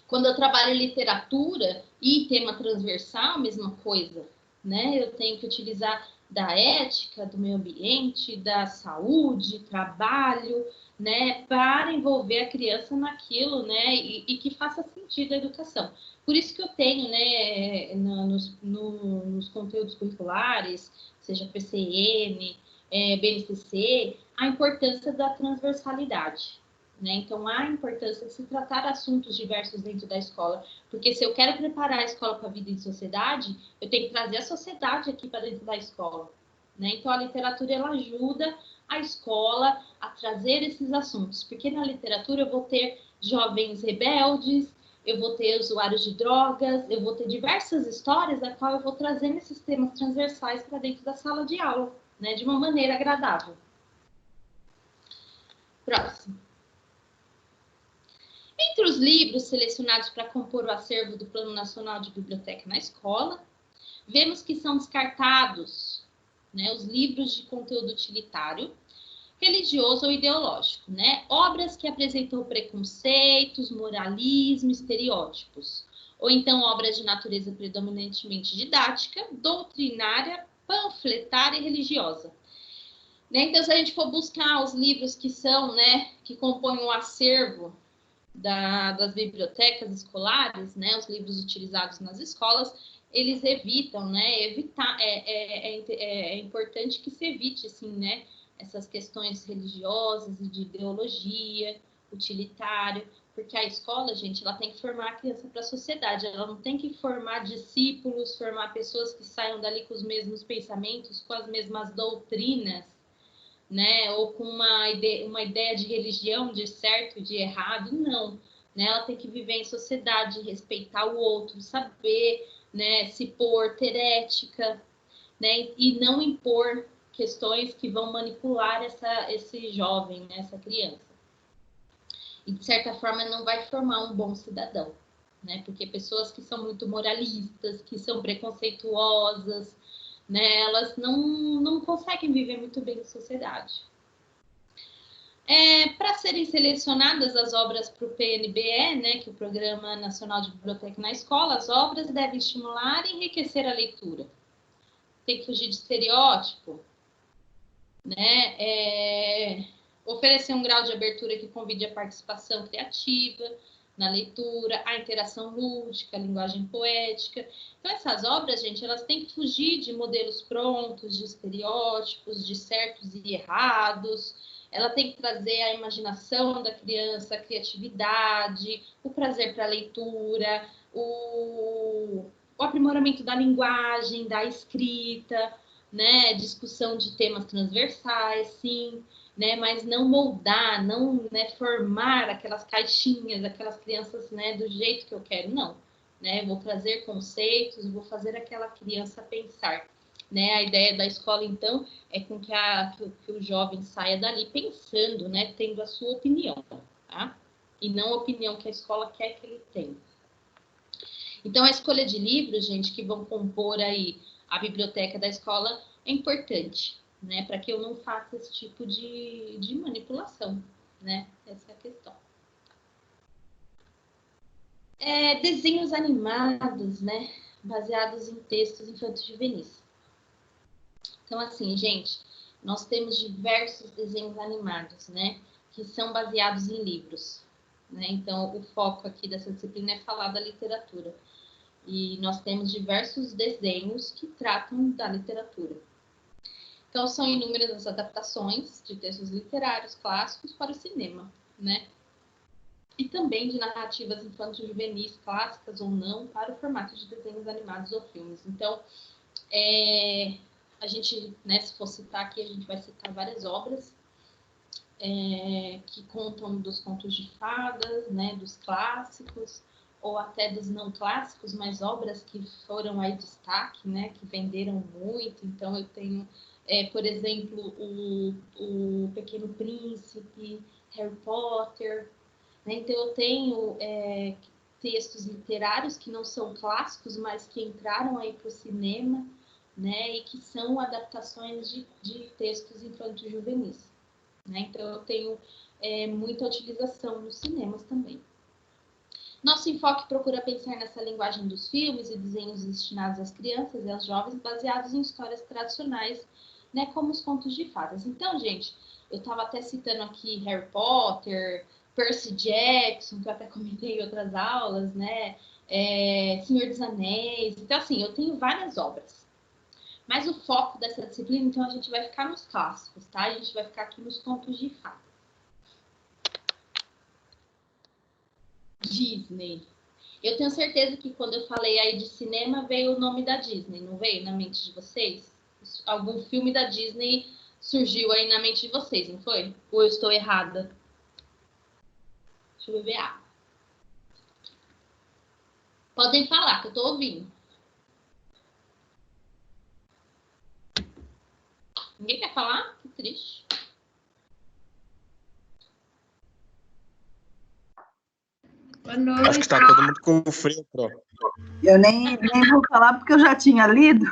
Quando eu trabalho em literatura e tema transversal, mesma coisa. Né? Eu tenho que utilizar da ética, do meio ambiente, da saúde, trabalho, né, para envolver a criança naquilo, né, e que faça sentido a educação. Por isso que eu tenho, né, nos conteúdos curriculares, seja PCN, BNCC, a importância da transversalidade. Né? Então, há a importância de se tratar assuntos diversos dentro da escola, porque se eu quero preparar a escola para a vida em sociedade, eu tenho que trazer a sociedade aqui para dentro da escola. Né? Então, a literatura ela ajuda a escola a trazer esses assuntos, porque na literatura eu vou ter jovens rebeldes, eu vou ter usuários de drogas, eu vou ter diversas histórias a qual eu vou trazer esses temas transversais para dentro da sala de aula, né? De uma maneira agradável. Próximo. Entre os livros selecionados para compor o acervo do Plano Nacional de Biblioteca na Escola, vemos que são descartados, né, os livros de conteúdo utilitário, religioso ou ideológico, né? Obras que apresentam preconceitos, moralismo, estereótipos, ou então obras de natureza predominantemente didática, doutrinária, panfletária e religiosa. Né? Então, se a gente for buscar os livros que são, né, que compõem o acervo das bibliotecas escolares, né, os livros utilizados nas escolas, eles evitam, né, é importante que se evite, assim, né, essas questões religiosas e de ideologia, utilitário, porque a escola, gente, ela tem que formar a criança para a sociedade, ela não tem que formar discípulos, formar pessoas que saiam dali com os mesmos pensamentos, com as mesmas doutrinas, né, ou com uma ideia de religião, de certo e de errado, não. Né? Ela tem que viver em sociedade, respeitar o outro, saber, né, se pôr, ter ética, né, e não impor questões que vão manipular esse jovem, né, essa criança. E, de certa forma, não vai formar um bom cidadão. Né? Porque pessoas que são muito moralistas, que são preconceituosas, né, elas não conseguem viver muito bem em sociedade. Para serem selecionadas as obras para o PNBE, né, que é o Programa Nacional de Biblioteca na Escola, as obras devem estimular e enriquecer a leitura. Tem que fugir de estereótipo, né, oferecer um grau de abertura que convide a participação criativa na leitura, a interação lúdica, a linguagem poética. Então, essas obras, gente, elas têm que fugir de modelos prontos, de estereótipos, de certos e errados. Ela tem que trazer a imaginação da criança, a criatividade, o prazer para a leitura, o aprimoramento da linguagem, da escrita, né? Discussão de temas transversais, sim, né? Mas não moldar, não, né, formar aquelas caixinhas, aquelas crianças, né, do jeito que eu quero, não. Né? Eu vou trazer conceitos, vou fazer aquela criança pensar. Né? A ideia da escola, então, é com que o jovem saia dali pensando, né? Tendo a sua opinião, tá? E não a opinião que a escola quer que ele tenha. Então, a escolha de livros, gente, que vão compor aí a biblioteca da escola é importante, né? Para que eu não faça esse tipo de manipulação, né? Essa é a questão. Desenhos animados, né? Baseados em textos infanto-juvenis. Então, assim, gente, nós temos diversos desenhos animados, né? Que são baseados em livros. Né? Então, o foco aqui dessa disciplina é falar da literatura. E nós temos diversos desenhos que tratam da literatura. Então, são inúmeras as adaptações de textos literários clássicos para o cinema, né? E também de narrativas infanto-juvenis, clássicas ou não, para o formato de desenhos animados ou filmes. Então, a gente, né, se for citar aqui, a gente vai citar várias obras que contam dos contos de fadas, né, dos clássicos, ou até dos não clássicos, mas obras que foram aí destaque, né, que venderam muito. Então, eu tenho, por exemplo, o Pequeno Príncipe, Harry Potter, né? Então, eu tenho textos literários que não são clássicos, mas que entraram aí para o cinema, né, e que são adaptações de textos infanto-juvenis. Né? Então, eu tenho muita utilização nos cinemas também. Nosso enfoque procura pensar nessa linguagem dos filmes e desenhos destinados às crianças e aos jovens, baseados em histórias tradicionais, né, como os contos de fadas. Então, gente, eu estava até citando aqui Harry Potter, Percy Jackson, que eu até comentei em outras aulas, né? Senhor dos Anéis. Então, assim, eu tenho várias obras. Mas o foco dessa disciplina, então, a gente vai ficar nos clássicos, tá? A gente vai ficar aqui nos contos de fadas. Disney. Eu tenho certeza que quando eu falei aí de cinema, veio o nome da Disney, não veio na mente de vocês? Algum filme da Disney surgiu aí na mente de vocês, não foi? Ou eu estou errada? Deixa eu beber água. Podem falar, que eu estou ouvindo. Ninguém quer falar? Que triste. Boa noite. Acho que está todo mundo com frio, pô. Eu nem vou falar porque eu já tinha lido.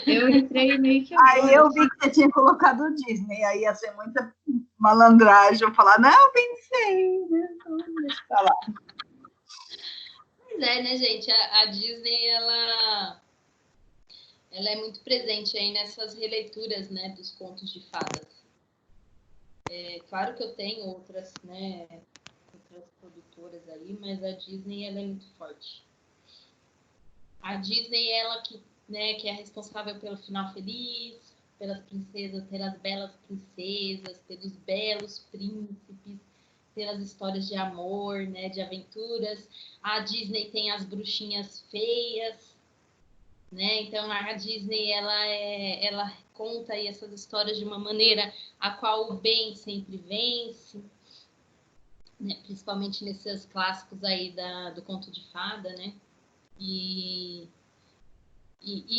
Eu entrei meio que agora. Aí eu vi que você tinha colocado o Disney, aí ia ser muita malandragem eu falar, não, eu pensei, né? Então, deixa eu falar. Pois é, né, gente? A Disney, ela é muito presente aí nessas releituras, né, dos contos de fadas. Claro que eu tenho outras, né, outras produtoras aí, mas a Disney, ela é muito forte. A Disney, ela que é responsável pelo final feliz, pelas princesas, pelas belas princesas, pelos belos príncipes, pelas histórias de amor, né, de aventuras. A Disney tem as bruxinhas feias, né? Então a Disney ela conta aí essas histórias de uma maneira a qual o bem sempre vence, né? Principalmente nesses clássicos aí do conto de fada, né? E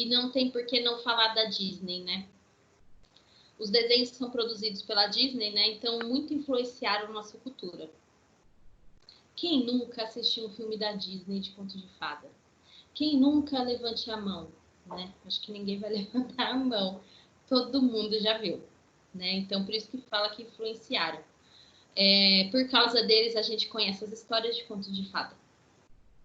não tem por que não falar da Disney, né? Os desenhos que são produzidos pela Disney, né? Então, muito influenciaram a nossa cultura. Quem nunca assistiu um filme da Disney de conto de fada? Quem nunca levante a mão, né? Acho que ninguém vai levantar a mão. Todo mundo já viu, né? Então, por isso que fala que influenciaram. Por causa deles, a gente conhece as histórias de conto de fada.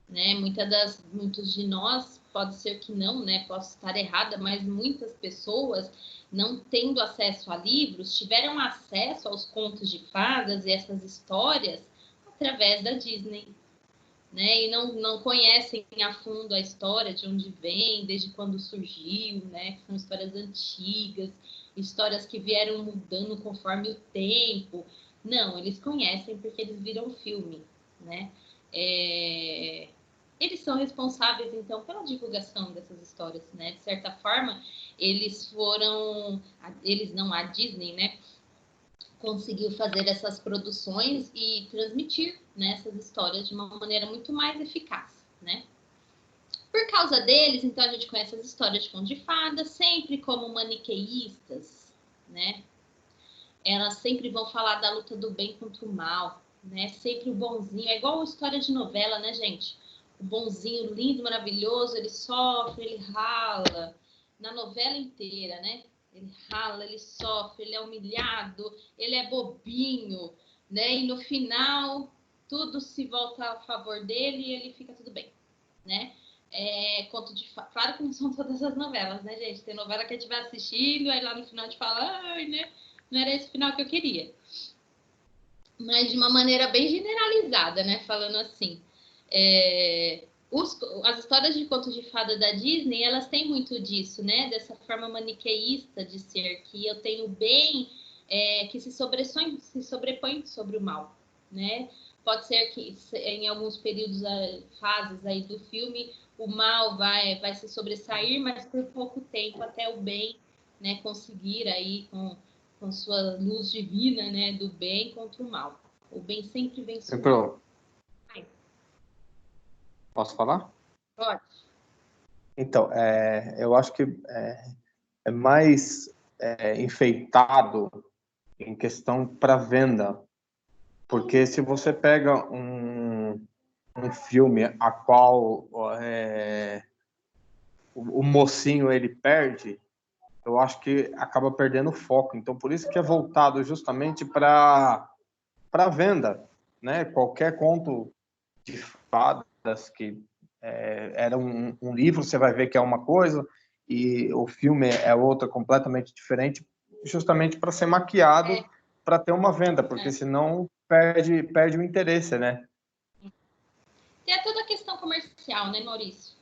Né? Muitos de nós, pode ser que não, né? Posso estar errada, mas muitas pessoas, não tendo acesso a livros, tiveram acesso aos contos de fadas e essas histórias através da Disney, né? E não conhecem a fundo a história, de onde vem, desde quando surgiu, né? São histórias antigas, histórias que vieram mudando conforme o tempo. Não, eles conhecem porque eles viram o filme, né? Eles são responsáveis, então, pela divulgação dessas histórias, né? De certa forma, a Disney, né? Conseguiu fazer essas produções e transmitir, né, essas histórias de uma maneira muito mais eficaz, né? Por causa deles, então, a gente conhece as histórias de conto de fadas, sempre como maniqueístas, né? Elas sempre vão falar da luta do bem contra o mal, né? Sempre o bonzinho, é igual a história de novela, né, gente? O bonzinho lindo, maravilhoso, ele sofre, ele rala, na novela inteira, né? Ele rala, ele sofre, ele é humilhado, ele é bobinho, né? E no final, tudo se volta a favor dele e ele fica tudo bem, né? Conto de fada, claro que não são todas as novelas, né, gente? Tem novela que a gente vai assistindo, aí lá no final a gente fala, ai, né? Não era esse final que eu queria. Mas de uma maneira bem generalizada, né? Falando assim. As histórias de contos de fada da Disney, elas têm muito disso, né? Dessa forma maniqueísta de ser, que eu tenho bem, que se sobrepõe sobre o mal, né? Pode ser que em alguns períodos, fases aí do filme, o mal vai se sobressair, mas por pouco tempo até o bem, né, conseguir aí com sua luz divina, né, do bem contra o mal. O bem sempre vence o mal. Posso falar? Pode. Então, eu acho que é mais enfeitado em questão para venda, porque se você pega um filme a qual o mocinho ele perde, eu acho que acaba perdendo o foco. Então, por isso que é voltado justamente para venda, né? Qualquer conto de fadas que era um livro, você vai ver que é uma coisa e o filme é outra completamente diferente, justamente para ser maquiado, para ter uma venda, porque senão perde o interesse, né? Tem toda a questão comercial, né, Maurício?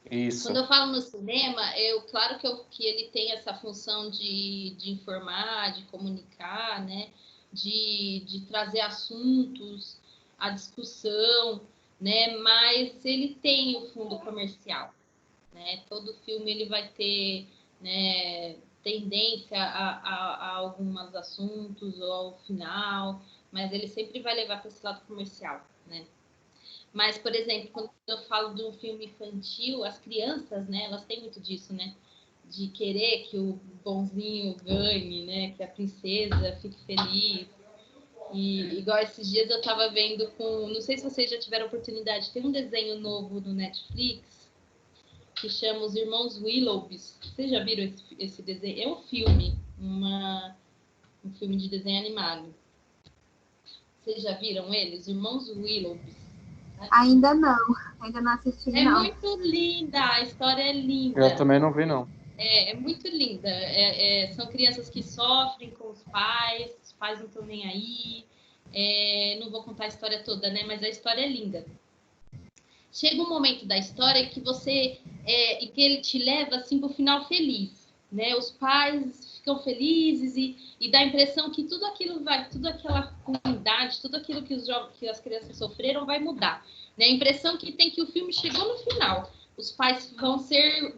Isso. Quando eu falo no cinema, claro que ele tem essa função de informar, de comunicar, né? De trazer assuntos, a discussão, né? Mas ele tem o fundo comercial, né? Todo filme ele vai ter, né, tendência a alguns assuntos ou ao final, mas ele sempre vai levar para esse lado comercial, né? Mas, por exemplo, quando eu falo de um filme infantil, as crianças, né, elas têm muito disso, né? De querer que o bonzinho ganhe, né? Que a princesa fique feliz. E igual esses dias eu tava vendo não sei se vocês já tiveram oportunidade, tem um desenho novo no Netflix que chama Os Irmãos Willoughbys. Vocês já viram esse desenho? É um filme, um filme de desenho animado. Vocês já viram ele? Os Irmãos Willoughbys. Ainda não assisti, não. É muito linda, a história é linda. Eu também não vi, não. É muito linda. São crianças que sofrem com os pais não estão nem aí. Não vou contar a história toda, né? Mas a história é linda. Chega um momento da história que e que ele te leva assim para o final feliz, né? Os pais ficam felizes e dá a impressão que tudo aquela ruindade, tudo aquilo que as crianças sofreram vai mudar, né? A impressão que tem que o filme chegou no final, os pais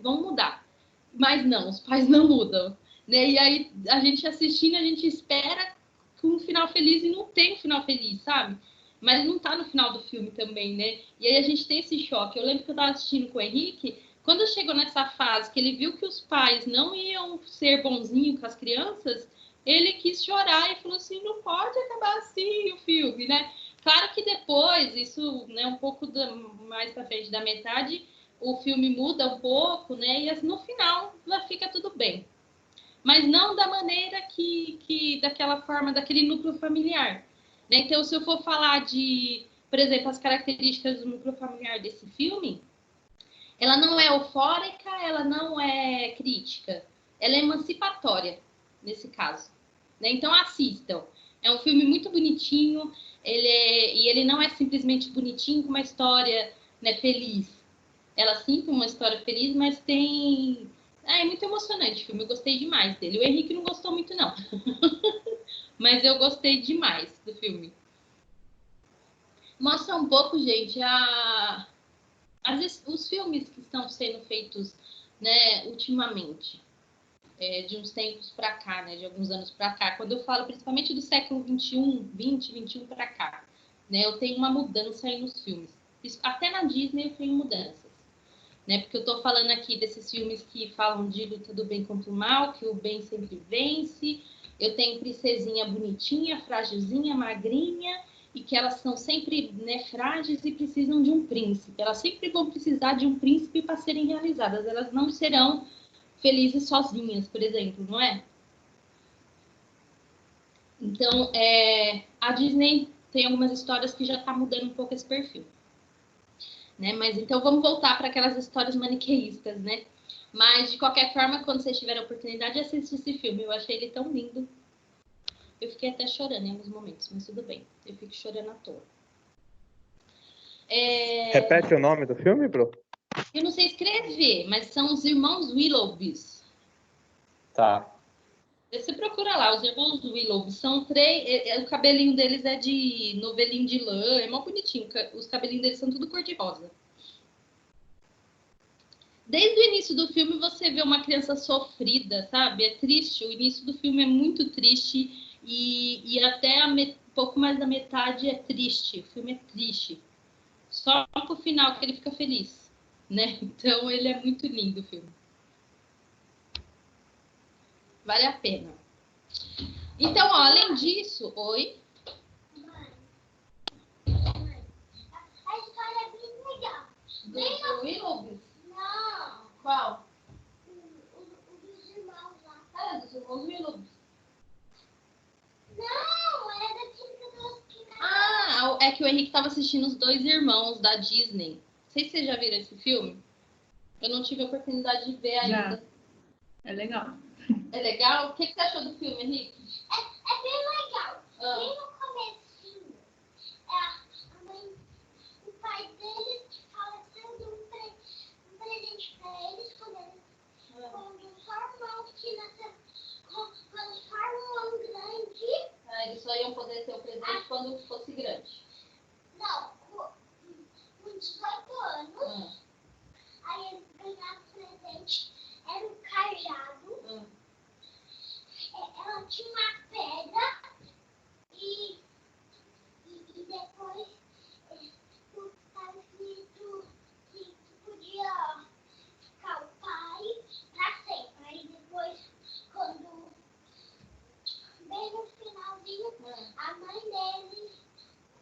vão mudar, mas não, os pais não mudam, né? E aí a gente assistindo, a gente espera um final feliz e não tem um final feliz, sabe? Mas não tá no final do filme também, né? E aí a gente tem esse choque. Eu lembro que eu tava assistindo com o Henrique, quando chegou nessa fase que ele viu que os pais não iam ser bonzinhos com as crianças, ele quis chorar e falou assim, não pode acabar assim o filme, né? Claro que depois, isso, né, um pouco mais pra frente da metade, o filme muda um pouco, né? E no final fica tudo bem. Mas não da maneira daquela forma, daquele núcleo familiar. Né? Então, se eu for falar por exemplo, as características do núcleo familiar desse filme, ela não é eufórica, ela não é crítica, ela é emancipatória, nesse caso. Né? Então, assistam. É um filme muito bonitinho, e ele não é simplesmente bonitinho com uma história, né, feliz. Ela sim tem uma história feliz, mas tem... é muito emocionante o filme, eu gostei demais dele. O Henrique não gostou muito, não. Mas eu gostei demais do filme. Mostra um pouco, gente, os filmes que estão sendo feitos, né, ultimamente, de uns tempos para cá, né, de alguns anos para cá. Quando eu falo principalmente do século 21, 20, 21 para cá, né, eu tenho uma mudança aí nos filmes. Até na Disney eu tenho mudanças. Né, porque eu estou falando aqui desses filmes que falam de luta do bem contra o mal, que o bem sempre vence. Eu tenho princesinha bonitinha, frágilzinha, magrinha, e que elas são sempre, né, frágeis e precisam de um príncipe. Elas sempre vão precisar de um príncipe para serem realizadas. Elas não serão felizes sozinhas, por exemplo, não é? Então, a Disney tem algumas histórias que já tá mudando um pouco esse perfil. Né? Mas então vamos voltar para aquelas histórias maniqueístas, né? Mas de qualquer forma, quando vocês tiverem a oportunidade, assistir esse filme. Eu achei ele tão lindo. Eu fiquei até chorando em alguns momentos, mas tudo bem. Eu fico chorando à toa. Repete o nome do filme, Bru? Eu não sei escrever, mas são os irmãos Willoughbys. Tá. Você procura lá, os irmãos Willoughbys. São 3. O cabelinho deles é de novelinho de lã. É mó bonitinho. Os cabelinhos deles são tudo cor-de-rosa. Desde o início do filme você vê uma criança sofrida, sabe? É triste. O início do filme é muito triste. E até pouco mais da metade é triste. O filme é triste. Só pro final que ele fica feliz, né? Então ele é muito lindo o filme. Vale a pena. Então, ó, além disso... Oi? A história é bem legal. Do Willoughbys? Não, Qual? o dos irmãos lá. Ah, dos irmãos Willoughbys. Não, é daquilo que eu tô explicando. Ah, é que o Henrique estava assistindo Os Dois Irmãos, da Disney. Não sei se vocês já viram esse filme. Eu não tive a oportunidade de ver Já. ainda. É legal. É legal? O que você achou do filme, Henrique? É bem legal. Ah. Bem no comecinho, a mãe, o pai deles fala dando um presente pra eles quando formam que nasceu, quando formam grande. Ah, eles só iam poder ter o presente quando fosse grande. Não, com 18 anos, aí eles ganharam presente, era um cajado, ela tinha uma pedra e depois estava escrito que podia ficar o pai pra sempre. Aí depois, quando bem no finalzinho, a mãe dele,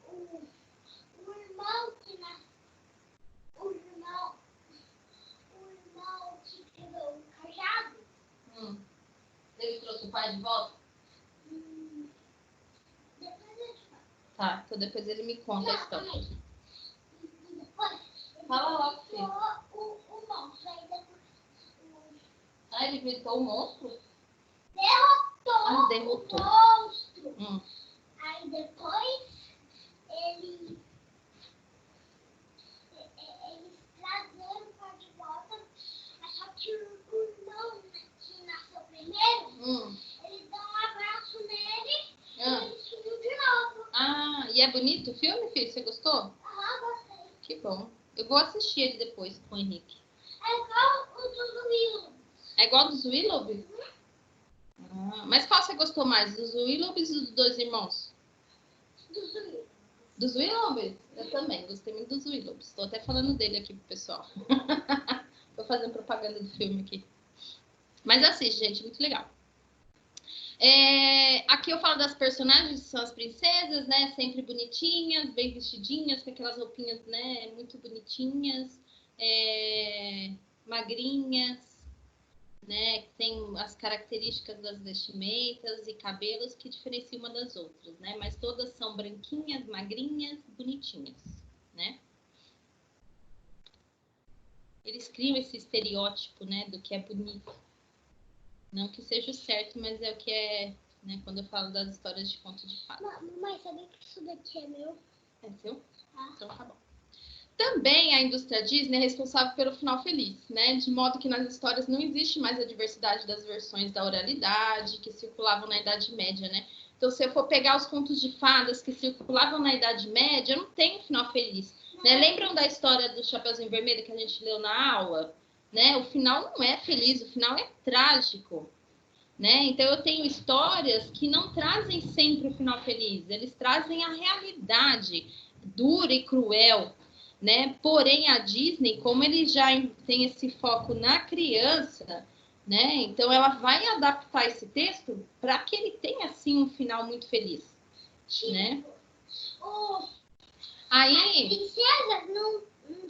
o irmão que nasceu, o irmão que pegou o cajado, Ele trouxe o pai de volta? depois eu te falo. Tá, então depois ele me conta a história. E depois Fala logo, filho. o monstro, aí depois Ah, ele gritou o monstro? derrotou Derrotou. o monstro. Aí depois eles trazeram o pai de volta, mas só que o irmão que nasceu primeiro, eles dão um abraço nele e ele sumiu de novo. Ah, e é bonito o filme, filho? Você gostou? Gostei. Que bom. Eu vou assistir ele depois com o Henrique. É igual o do Willow. É igual dos Willoughbys? Ah, mas qual você gostou mais? Dos Willoughbys ou dos Dois Irmãos? Dos Willow. Dos Willoughbys? Eu também, gostei muito dos Willoughbys. Estou até falando dele aqui pro pessoal. Tô fazendo propaganda do filme aqui. Mas assiste, gente, muito legal. Aqui eu falo das personagens, que são as princesas, né? Sempre bonitinhas, bem vestidinhas, com aquelas roupinhas, né? Muito bonitinhas, magrinhas, né? Tem as características das vestimentas e cabelos que diferenciam uma das outras, né? Mas todas são branquinhas, magrinhas, bonitinhas, né? Eles criam esse estereótipo, né? Do que é bonito. Não que seja o certo, mas é o que é, né? Quando eu falo das histórias de conto de fadas. Mamãe, sabia que isso daqui é meu? É seu? Então tá bom. Também a indústria Disney é responsável pelo final feliz, né? De modo que nas histórias não existe mais a diversidade das versões da oralidade que circulavam na Idade Média, né? Então, se eu for pegar os contos de fadas que circulavam na Idade Média, não tem um final feliz, né? Lembram da história do Chapeuzinho Vermelho que a gente leu na aula? Né? O final não é feliz, o final é trágico, né? Então eu tenho histórias que não trazem sempre o final feliz, eles trazem a realidade dura e cruel, né? Porém a Disney, como ele já tem esse foco na criança, né? Então ela vai adaptar esse texto para que ele tenha assim um final muito feliz, né? Aí As princesas não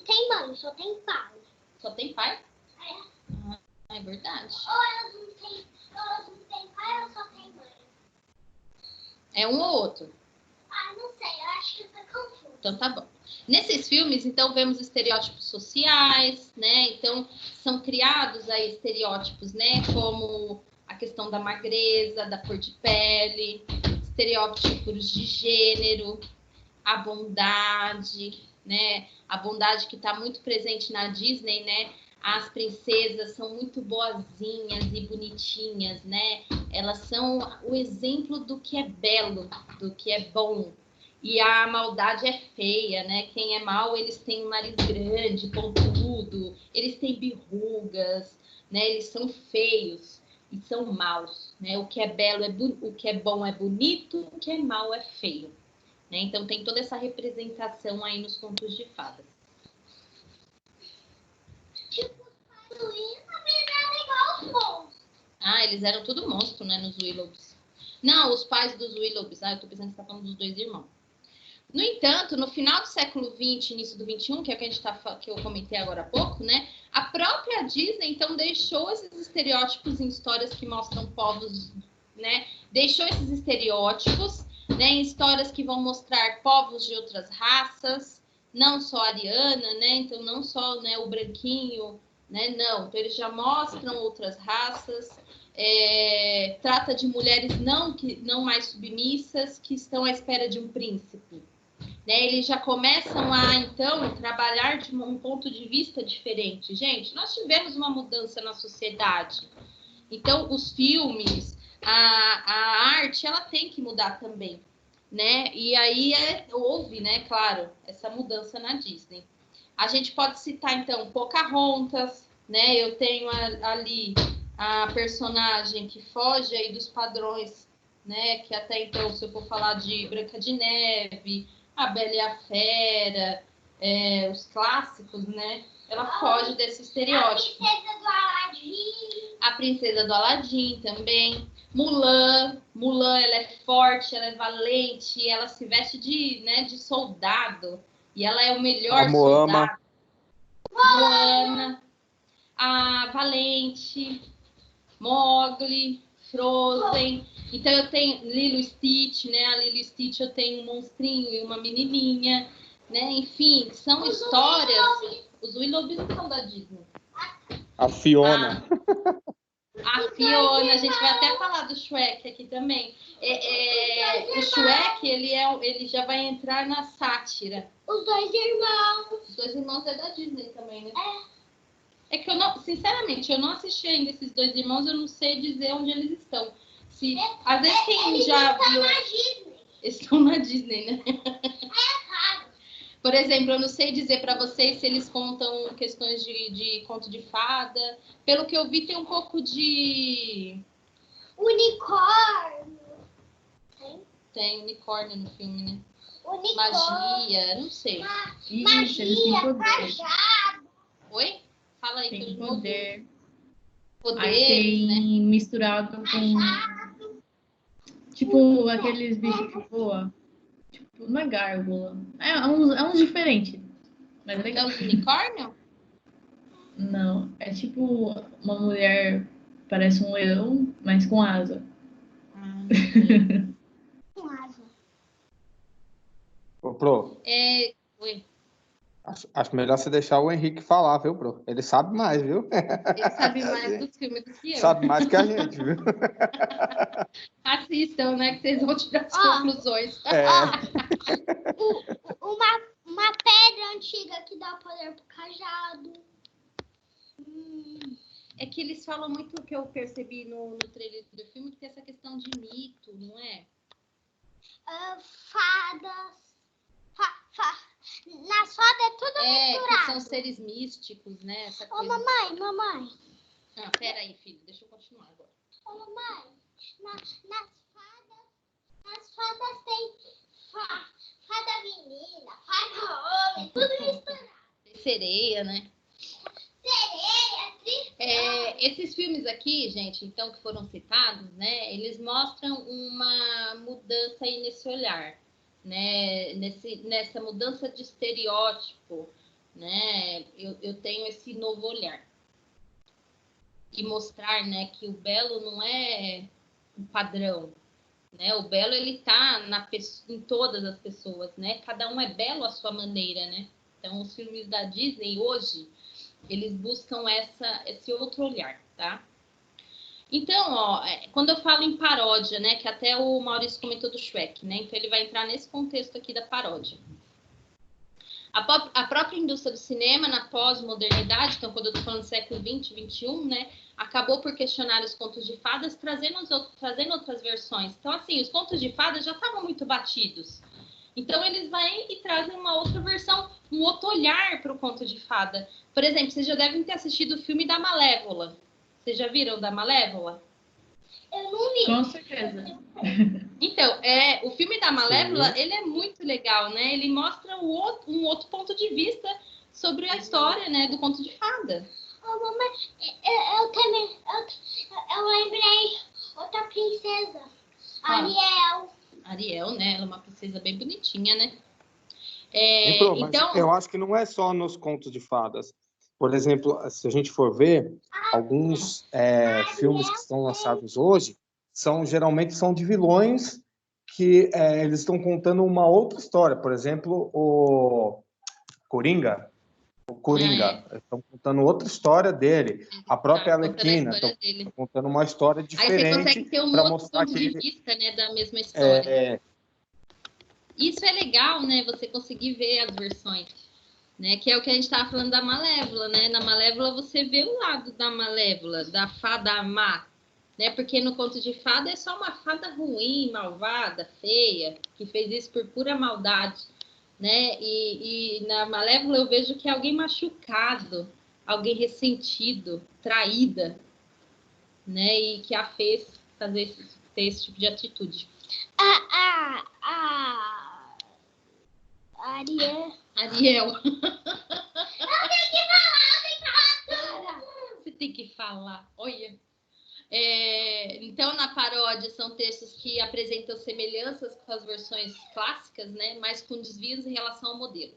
tem mãe, só tem pai. Só tem pai? É verdade. Ou elas não têm pai ou só tem mãe? É um ou outro. Ah, não sei. Eu Então tá bom. Nesses filmes, então, vemos estereótipos sociais, né? Então, são criados aí estereótipos, né? Como a questão da magreza, da cor de pele, estereótipos de gênero, a bondade, né? A bondade que está muito presente na Disney, né? As princesas são muito boazinhas e bonitinhas, né? Elas são o exemplo do que é belo, do que é bom. E a maldade é feia, né? Quem é mau, eles têm um nariz grande, pontudo, eles têm birrugas, né? Eles são feios e são maus, né? O que é belo o que é bom é bonito, o que é mau é feio, né? Então tem toda essa representação aí nos contos de fadas. Tipo, também era igual os monstros. Ah, eles eram tudo monstro, né? Nos Willows. Não, os pais dos Willows. Ah, eu tô pensando que você tá falando dos dois irmãos. No entanto, no final do século XX, início do XXI, que é o que, que eu comentei agora há pouco, né? A própria Disney, então, deixou esses estereótipos em histórias que mostram povos, né? Deixou esses estereótipos, né? Em histórias que vão mostrar povos de outras raças, não só a ariana, né? Então, não só, né, o branquinho, né? Não, então eles já mostram outras raças. Trata de mulheres não mais submissas que estão à espera de um príncipe. Né, eles já começam a, então, trabalhar de um ponto de vista diferente. Gente, nós tivemos uma mudança na sociedade. Então, os filmes, a arte, ela tem que mudar também. Né? E aí houve, né, claro, essa mudança na Disney. A gente pode citar, então, Pocahontas, né? Eu tenho ali a personagem que foge aí dos padrões, né? Que até então, se eu for falar de Branca de Neve, a Bela e a Fera, os clássicos, né? Ela foge desse estereótipo. A princesa do Aladdin. A princesa do Aladdin também. Mulan, ela é forte, ela é valente, ela se veste de soldado. E ela é o melhor soldado. Moana, a Valente, Mowgli, Frozen. Então eu tenho Lilo e Stitch, né? A Lilo e Stitch eu tenho um monstrinho e uma menininha, né? Enfim, são histórias. Os Willoughbys não são da Disney. A Fiona. A Fiona, a gente vai até falar do Shrek aqui também. O Shrek, ele já vai entrar na sátira. Os dois irmãos. Os dois irmãos é da Disney também, né? É que eu não, sinceramente, eu não assisti ainda esses dois irmãos, eu não sei dizer onde eles estão. Às vezes quem já viu. Eles estão na Disney, né? Por exemplo, eu não sei dizer para vocês se eles contam questões de conto de fada. Pelo que eu vi, tem um pouco de... Unicórnio. Tem unicórnio no filme, né? Unicórnio. Magia, não sei. Isso, eles têm poder. Cajado. Oi? Fala aí. Tem que eu poder. Aí Poderes, tem né? misturado com... Tipo, aqueles bichos que voam. Tipo, não é gárgula. É uns diferentes. Mas é É legal. os unicórnios? Não, é tipo uma mulher, parece um leão, mas com asa. Ô, Pro, Oi. acho melhor você deixar o Henrique falar, viu, Pro? Ele sabe mais, viu? Ele sabe mais do filme do que eu. Sabe mais que a gente, viu? Assistam, né? Que vocês vão tirar as conclusões. Uma pedra antiga que dá poder pro cajado. É que eles falam muito o que eu percebi no trailer do filme, que tem essa questão de mito, não é? Fadas. Nas fadas é tudo misturado. Que são seres místicos, né? Essa coisa. Mamãe. Ah, peraí, filho, deixa eu continuar agora. Mamãe, nas fadas tem fada menina, fada homem, tudo misturado. Sereia, né? Sereia, esses filmes aqui, gente, então, que foram citados, né? Eles mostram uma mudança aí nesse olhar, né? Nessa mudança de estereótipo, né? Eu tenho esse novo olhar. E mostrar, né, que o belo não é um padrão, né? O belo, ele tá em todas as pessoas, né? Cada um é belo à sua maneira, né? Então, os filmes da Disney hoje, eles buscam esse outro olhar, tá? Então, ó, quando eu falo em paródia, né, que até o Maurício comentou do Shrek, né? Então, ele vai entrar nesse contexto aqui da paródia. A própria indústria do cinema, na pós-modernidade, então quando eu estou falando do século XX, XXI, né, acabou por questionar os contos de fadas, trazendo outras versões. Então, assim, os contos de fadas já estavam muito batidos. Então, eles vão e trazem uma outra versão, um outro olhar para o conto de fada. Por exemplo, vocês já devem ter assistido o filme da Malévola. Vocês já viram da Malévola? Eu não vi. Com certeza. Então, o filme da Malévola, ele é muito legal, né? Ele mostra um outro ponto de vista sobre a história, né, do conto de fada. Oh, mamãe, eu lembrei outra princesa, Ariel. Ariel, né? Ela é uma princesa bem bonitinha, né? Mas Então, eu acho que não é só nos contos de fadas. Por exemplo, se a gente for ver, alguns filmes que estão lançados hoje geralmente são de vilões que eles estão contando uma outra história. Por exemplo, o Coringa. Estão contando outra história dele. A própria Arlequina estão contando uma história diferente. Aí você consegue ter um outro ponto de vista, né, da mesma história. Isso é legal, né? Você conseguir ver as versões, né? Que é o que a gente estava falando da Malévola, né? Na Malévola você vê o lado da Malévola, da fada má, né? Porque no conto de fada é só uma fada ruim, malvada, feia, que fez isso por pura maldade, né? E na Malévola eu vejo que é alguém machucado, alguém ressentido, traída, né? E que a fez ter esse tipo de atitude. Ariel. Eu tenho que falar. Você tem que falar. Olha. Então, na paródia, são textos que apresentam semelhanças com as versões clássicas, né? Mas com desvios em relação ao modelo.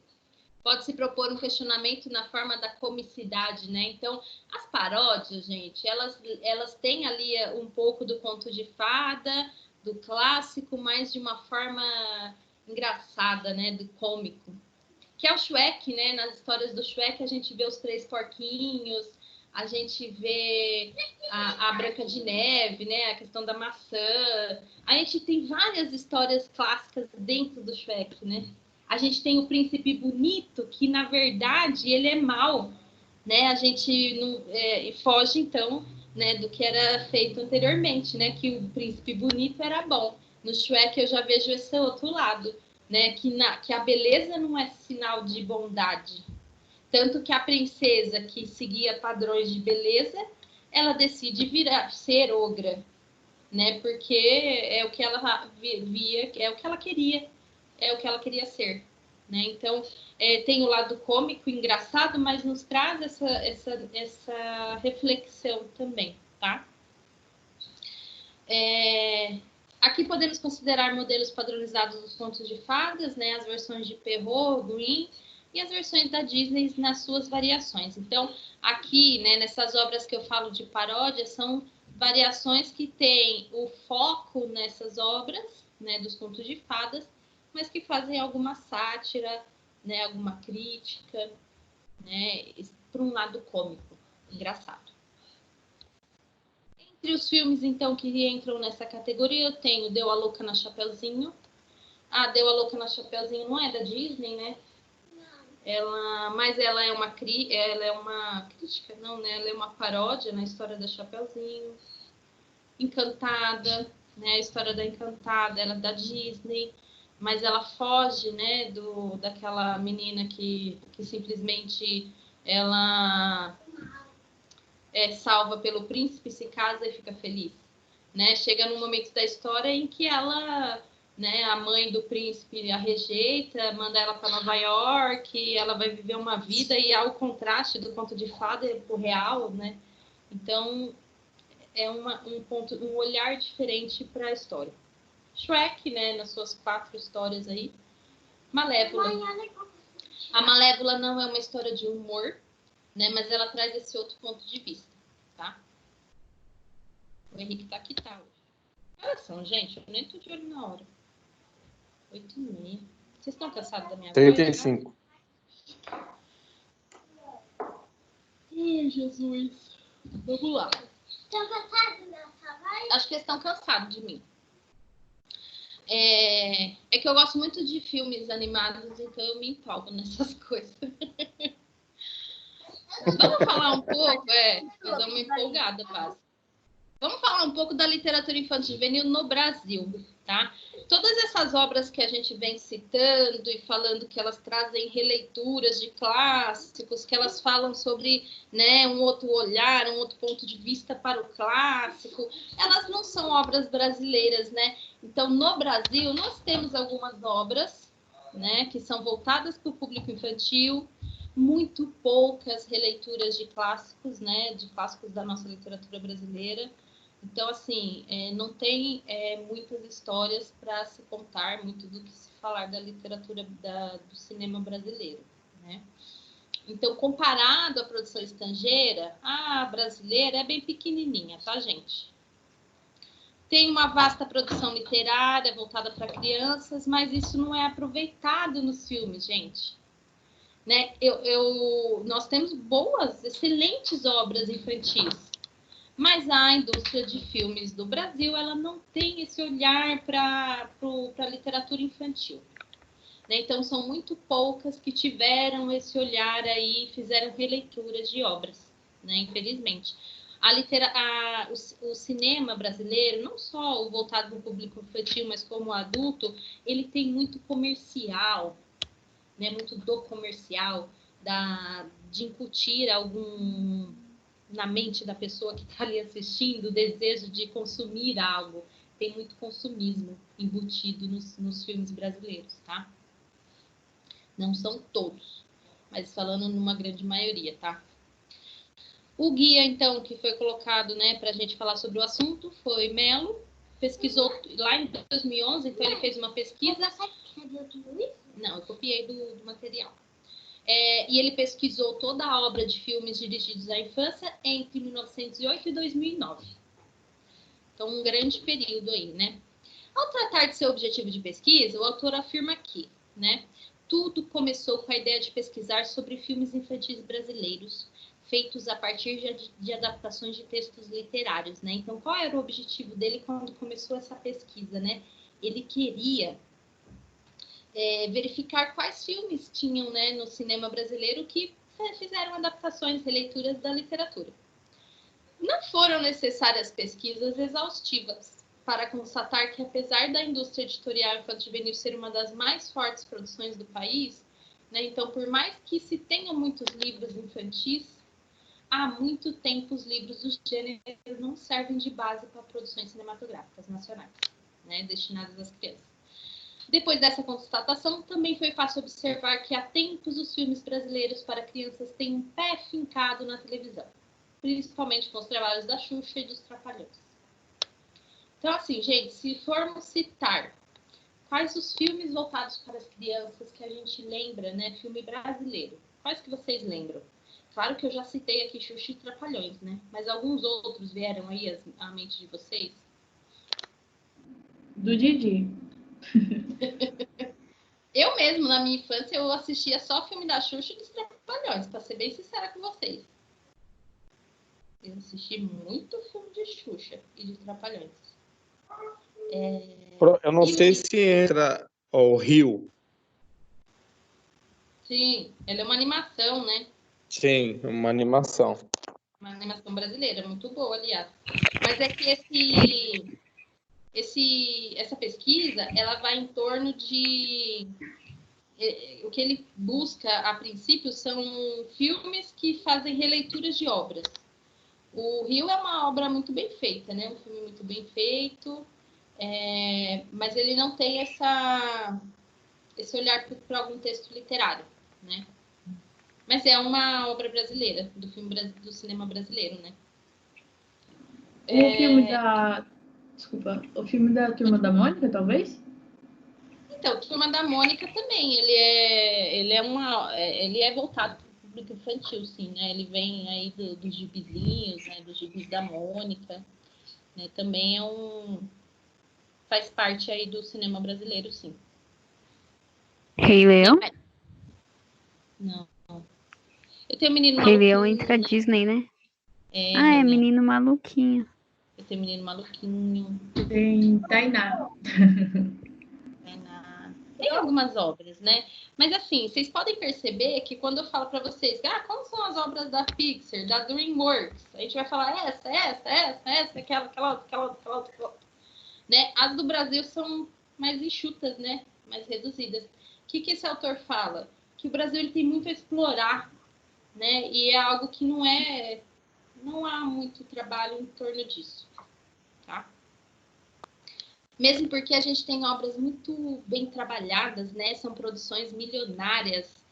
Pode-se propor um questionamento na forma da comicidade, né? Então, as paródias, gente, elas têm ali um pouco do conto de fada, do clássico, mas de uma forma engraçada, né? Do cômico. Que é o Shrek, né? Nas histórias do Shrek, a gente vê os 3 porquinhos, a gente vê a Branca de Neve, né? A questão da maçã. A gente tem várias histórias clássicas dentro do Shrek, né? A gente tem o príncipe bonito, que na verdade ele é mau, né? A gente foge então, né, do que era feito anteriormente, né? Que o príncipe bonito era bom. No Shrek eu já vejo esse outro lado, né? Que a beleza não é sinal de bondade. Tanto que a princesa que seguia padrões de beleza, ela decide ser ogra, né? Porque é o que ela via, é o que ela queria. É o que ela queria ser, né? Então, tem o lado cômico, engraçado, mas nos traz essa reflexão também, tá? Aqui podemos considerar modelos padronizados dos contos de fadas, né? As versões de Perrault, Grimm e as versões da Disney nas suas variações. Então, aqui, né, nessas obras que eu falo de paródia, são variações que têm o foco nessas obras, né, dos contos de fadas, mas que fazem alguma sátira, né, alguma crítica, né, para um lado cômico, engraçado. Entre os filmes, então, que entram nessa categoria, eu tenho Deu a Louca na Chapeuzinho. Deu a Louca na Chapeuzinho não é da Disney, né? Mas ela é uma crítica, não, né? Ela é uma paródia na história da Chapeuzinho. Encantada, né? A história da Encantada, ela é da Disney. Mas ela foge, né, daquela menina que simplesmente ela é salva pelo príncipe, se casa e fica feliz, né? Chega num momento da história em que ela, né, a mãe do príncipe a rejeita, manda ela para Nova York, ela vai viver uma vida e há o contraste do conto de fada pro real, né? Então é um olhar diferente para a história. Shrek, né, nas suas 4 histórias aí. Malévola. A Malévola não é uma história de humor, né, mas ela traz esse outro ponto de vista, tá? O Henrique tá aqui, tá? Fala horas são, gente? Eu nem tô de olho na hora. 8h30. Vocês estão cansados da minha voz? 35. Ai, Jesus. Vamos lá. Estão cansados dessa voz? Acho que eles estão cansados de mim. É que eu gosto muito de filmes animados, então eu me empolgo nessas coisas. Vamos falar um pouco, eu dou uma empolgada, quase. Vamos falar um pouco da literatura infantil juvenil no Brasil, tá? Todas essas obras que a gente vem citando e falando que elas trazem releituras de clássicos, que elas falam sobre, né, um outro olhar, um outro ponto de vista para o clássico, elas não são obras brasileiras, né? Então, no Brasil, nós temos algumas obras, né, que são voltadas para o público infantil, muito poucas releituras de clássicos, né, de clássicos da nossa literatura brasileira. Então, assim, não tem muitas histórias para se contar, muito do que se falar da literatura do cinema brasileiro, né? Então, comparado à produção estrangeira, a brasileira é bem pequenininha, tá, gente? Tem uma vasta produção literária voltada para crianças, mas isso não é aproveitado nos filmes, gente. Né? Nós temos boas, excelentes obras infantis, mas a indústria de filmes do Brasil, ela não tem esse olhar para a literatura infantil. Né? Então, são muito poucas que tiveram esse olhar aí, fizeram releituras de obras, né? Infelizmente. O cinema brasileiro, não só o voltado para o público infantil, mas como adulto, ele tem muito comercial, né? Muito do comercial, de incutir algum na mente da pessoa que está ali assistindo, o desejo de consumir algo. Tem muito consumismo embutido nos filmes brasileiros, tá? Não são todos, mas falando numa grande maioria, tá? O guia, então, que foi colocado, né, para a gente falar sobre o assunto, foi Melo, pesquisou lá em 2011, então ele fez uma pesquisa... Não, eu copiei do material. E ele pesquisou toda a obra de filmes dirigidos à infância entre 1908 e 2009. Então, um grande período aí, né? Ao tratar de seu objetivo de pesquisa, o autor afirma que, né, tudo começou com a ideia de pesquisar sobre filmes infantis brasileiros, feitos a partir de adaptações de textos literários, né? Então, qual era o objetivo dele quando começou essa pesquisa, né? Ele queria... verificar quais filmes tinham, né, no cinema brasileiro que fizeram adaptações, releituras da literatura. Não foram necessárias pesquisas exaustivas para constatar que, apesar da indústria editorial infanto-juvenil ser uma das mais fortes produções do país, né, então, por mais que se tenham muitos livros infantis, há muito tempo os livros do gênero não servem de base para produções cinematográficas nacionais, né, destinadas às crianças. Depois dessa constatação, também foi fácil observar que há tempos os filmes brasileiros para crianças têm um pé fincado na televisão, principalmente com os trabalhos da Xuxa e dos Trapalhões. Então, assim, gente, se formos citar quais os filmes voltados para as crianças que a gente lembra, né, filme brasileiro, quais que vocês lembram? Claro que eu já citei aqui Xuxa e Trapalhões, né, mas alguns outros vieram aí à mente de vocês? Do Didi. Eu mesmo, na minha infância, eu assistia só filme da Xuxa e dos Trapalhões, para ser bem sincera com vocês. Eu assisti muito filme de Xuxa e de Trapalhões. Eu não sei se entra o Rio. Sim, ela é uma animação, né? Sim, uma animação. Uma animação brasileira, muito boa, aliás. Mas é que essa pesquisa, ela vai em torno de... O que ele busca, a princípio, são filmes que fazem releituras de obras. O Rio é uma obra muito bem feita, né? Um filme muito bem feito, mas ele não tem esse olhar para algum texto literário, né? Mas é uma obra brasileira, do cinema brasileiro, né? O filme da... Desculpa. O filme da Turma da Mônica, talvez? Então, Turma da Mônica também. Ele é voltado para o público infantil, sim, né? Ele vem aí dos gibizinhos, né? Dos gibis da Mônica. Né? Também é faz parte aí do cinema brasileiro, sim. Rei Leão? Não. Eu tenho Menino Rei Maluquinho. Leão entra Disney, né? É, Ah, é Renan. Menino Maluquinho. Eu tenho Menino Maluquinho. Tem Tainá. Tem algumas obras, né? Mas assim, vocês podem perceber que quando eu falo para vocês, como são as obras da Pixar, da DreamWorks, a gente vai falar essa, aquela outra, né? As do Brasil são mais enxutas, né? Mais reduzidas. O que esse autor fala? Que o Brasil ele tem muito a explorar, né? E é algo que não há muito trabalho em torno disso, tá? Mesmo porque a gente tem obras muito bem trabalhadas, né? São produções milionárias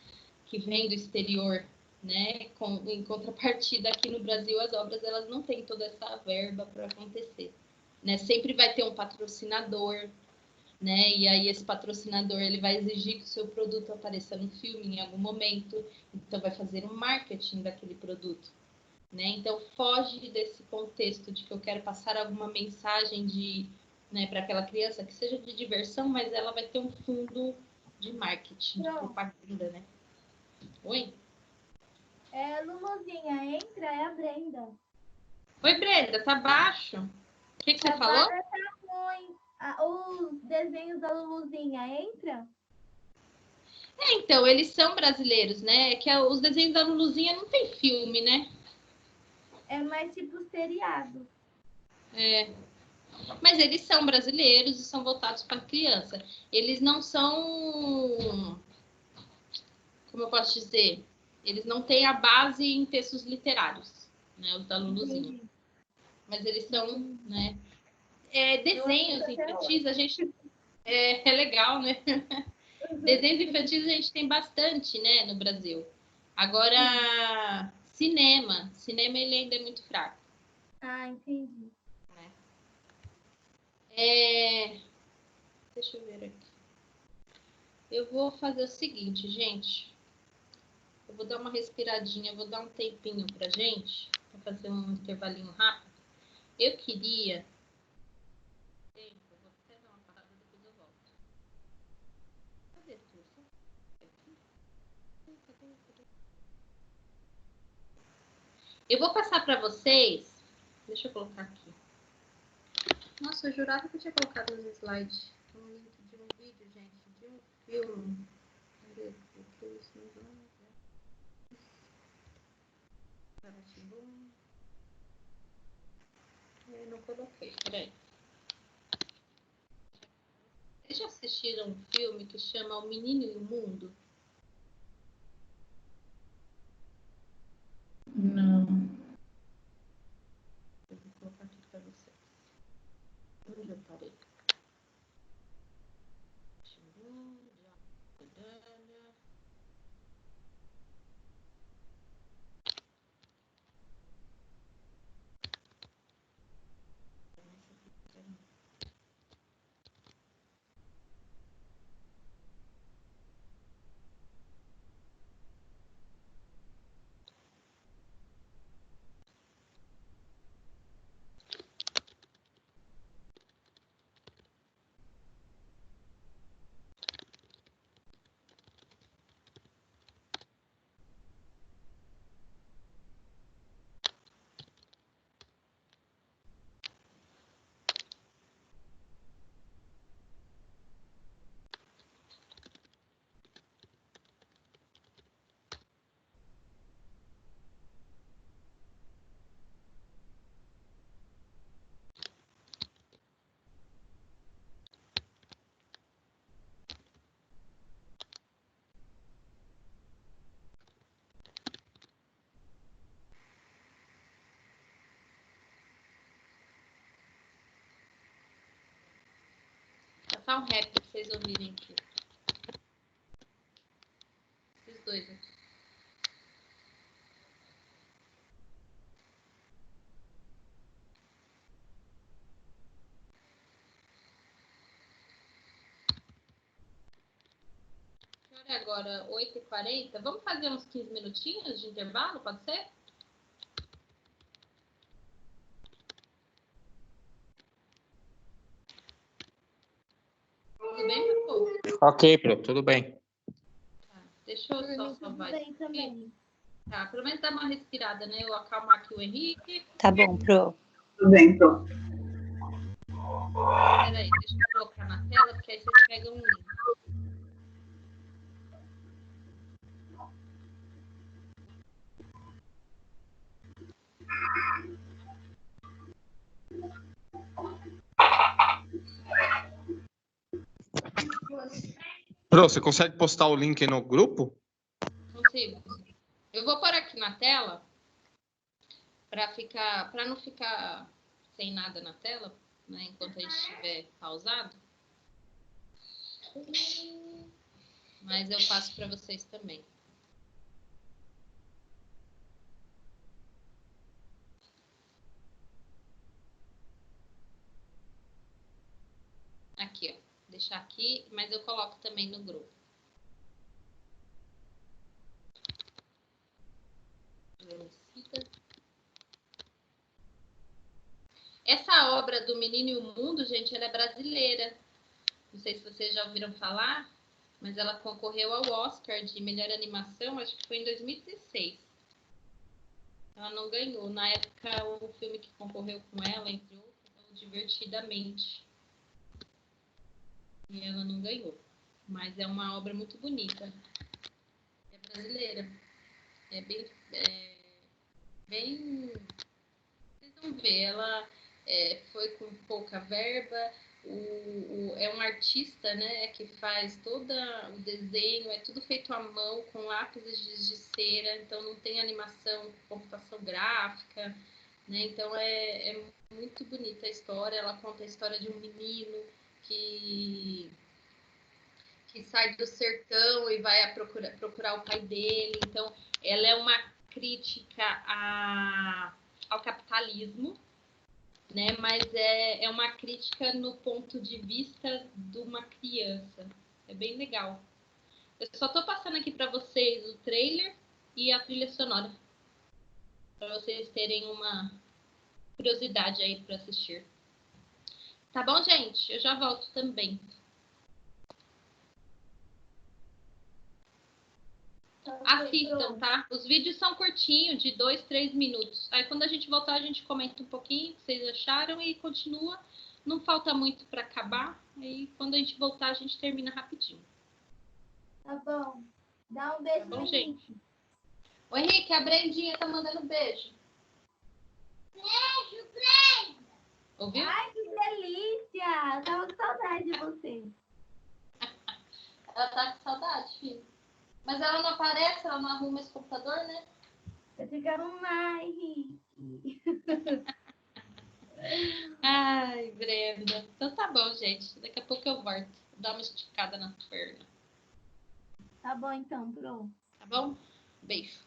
que vêm do exterior, né? Em contrapartida, aqui no Brasil, as obras elas não têm toda essa verba para acontecer, né? Sempre vai ter um patrocinador, né? E aí esse patrocinador ele vai exigir que o seu produto apareça no filme em algum momento, então vai fazer um marketing daquele produto, né? Então foge desse contexto de que eu quero passar alguma mensagem né, para aquela criança que seja de diversão, mas ela vai ter um fundo de marketing, de propaganda, né? Oi? Luluzinha, entra, é a Brenda. Oi, Brenda, tá baixo. O que você falou? Tá ruim. Os desenhos da Luluzinha, entra? Então, eles são brasileiros, né? Que os desenhos da Luluzinha não tem filme, né? É mais tipo seriado. Mas eles são brasileiros e são voltados para criança. Eles não são, como eu posso dizer, eles não têm a base em textos literários, né? Os da Luluzinha. Mas eles são, né? Desenhos infantis, a gente é legal, né? Desenhos infantis a gente tem bastante, né, no Brasil. Agora, cinema ele ainda é muito fraco. Ah, entendi. Deixa eu ver aqui. Eu vou fazer o seguinte, gente. Eu vou dar uma respiradinha, vou dar um tempinho pra gente, pra fazer um intervalinho rápido. Eu queria... Eu vou até dar uma parada, depois eu volto. Cadê tu? Eu vou passar para vocês. Deixa eu colocar aqui. Nossa, eu jurava que eu tinha colocado os slides. Um link de um vídeo, gente, de um filme. Cadê? Eu não coloquei, peraí. Vocês já assistiram um filme que chama O Menino e o Mundo? Não. Eu vou colocar aqui para vocês. Onde eu parei? Passar um rap para vocês ouvirem aqui. Esses dois aqui. Agora 8h40, vamos fazer uns 15 minutinhos de intervalo, pode ser? Ok, Pro, tudo bem. Tá, deixa eu só Tudo salvar bem isso aqui. também. Tá, pelo menos dá uma respirada, né? Eu acalmar aqui o Henrique. Tá bom, Pro. Tudo bem, pronto. Peraí, deixa eu colocar na tela, porque aí vocês pegam o link. Pro, você consegue postar o link no grupo? Consigo. Eu vou pôr aqui na tela para não ficar sem nada na tela, né? Enquanto a gente estiver pausado. Mas eu passo para vocês também. Aqui, ó. Deixar aqui, mas eu coloco também no grupo. Essa obra do Menino e o Mundo, gente, ela é brasileira. Não sei se vocês já ouviram falar, mas ela concorreu ao Oscar de melhor animação, acho que foi em 2016. Ela não ganhou. Na época, o filme que concorreu com ela, entre outros, foi o Divertidamente. E ela não ganhou. Mas é uma obra muito bonita. É brasileira. É bem... Vocês vão ver, ela foi com pouca verba. É um artista, né, que faz todo o desenho, é tudo feito à mão, com lápis de cera, então não tem animação, computação gráfica, né? Então é muito bonita a história. Ela conta a história de um menino que sai do sertão e vai procurar o pai dele. Então ela é uma crítica ao capitalismo, né? Mas é uma crítica no ponto de vista de uma criança. É bem legal. Eu só tô passando aqui para vocês o trailer e a trilha sonora, para vocês terem uma curiosidade aí para assistir. Tá bom, gente? Eu já volto também. Assistam, tá? Os vídeos são curtinhos, de 2, 3 minutos. Aí quando a gente voltar, a gente comenta um pouquinho o que vocês acharam e continua. Não falta muito para acabar. Aí quando a gente voltar, a gente termina rapidinho. Tá bom. Dá um beijo, Tá bom, no gente? Henrique. Ô, Henrique, a Brendinha tá mandando beijo. Beijo, Brenda. Ouviu? Ai, que delícia! Eu tava com saudade de você. Ela tá com saudade, filho. Mas ela não aparece, ela não arruma esse computador, né? Eu te quero mais, Henrique. Ai, Brenda. Então tá bom, gente. Daqui a pouco eu volto. Vou dar uma esticada na perna. Tá bom, então, pronto. Tá bom? Beijo.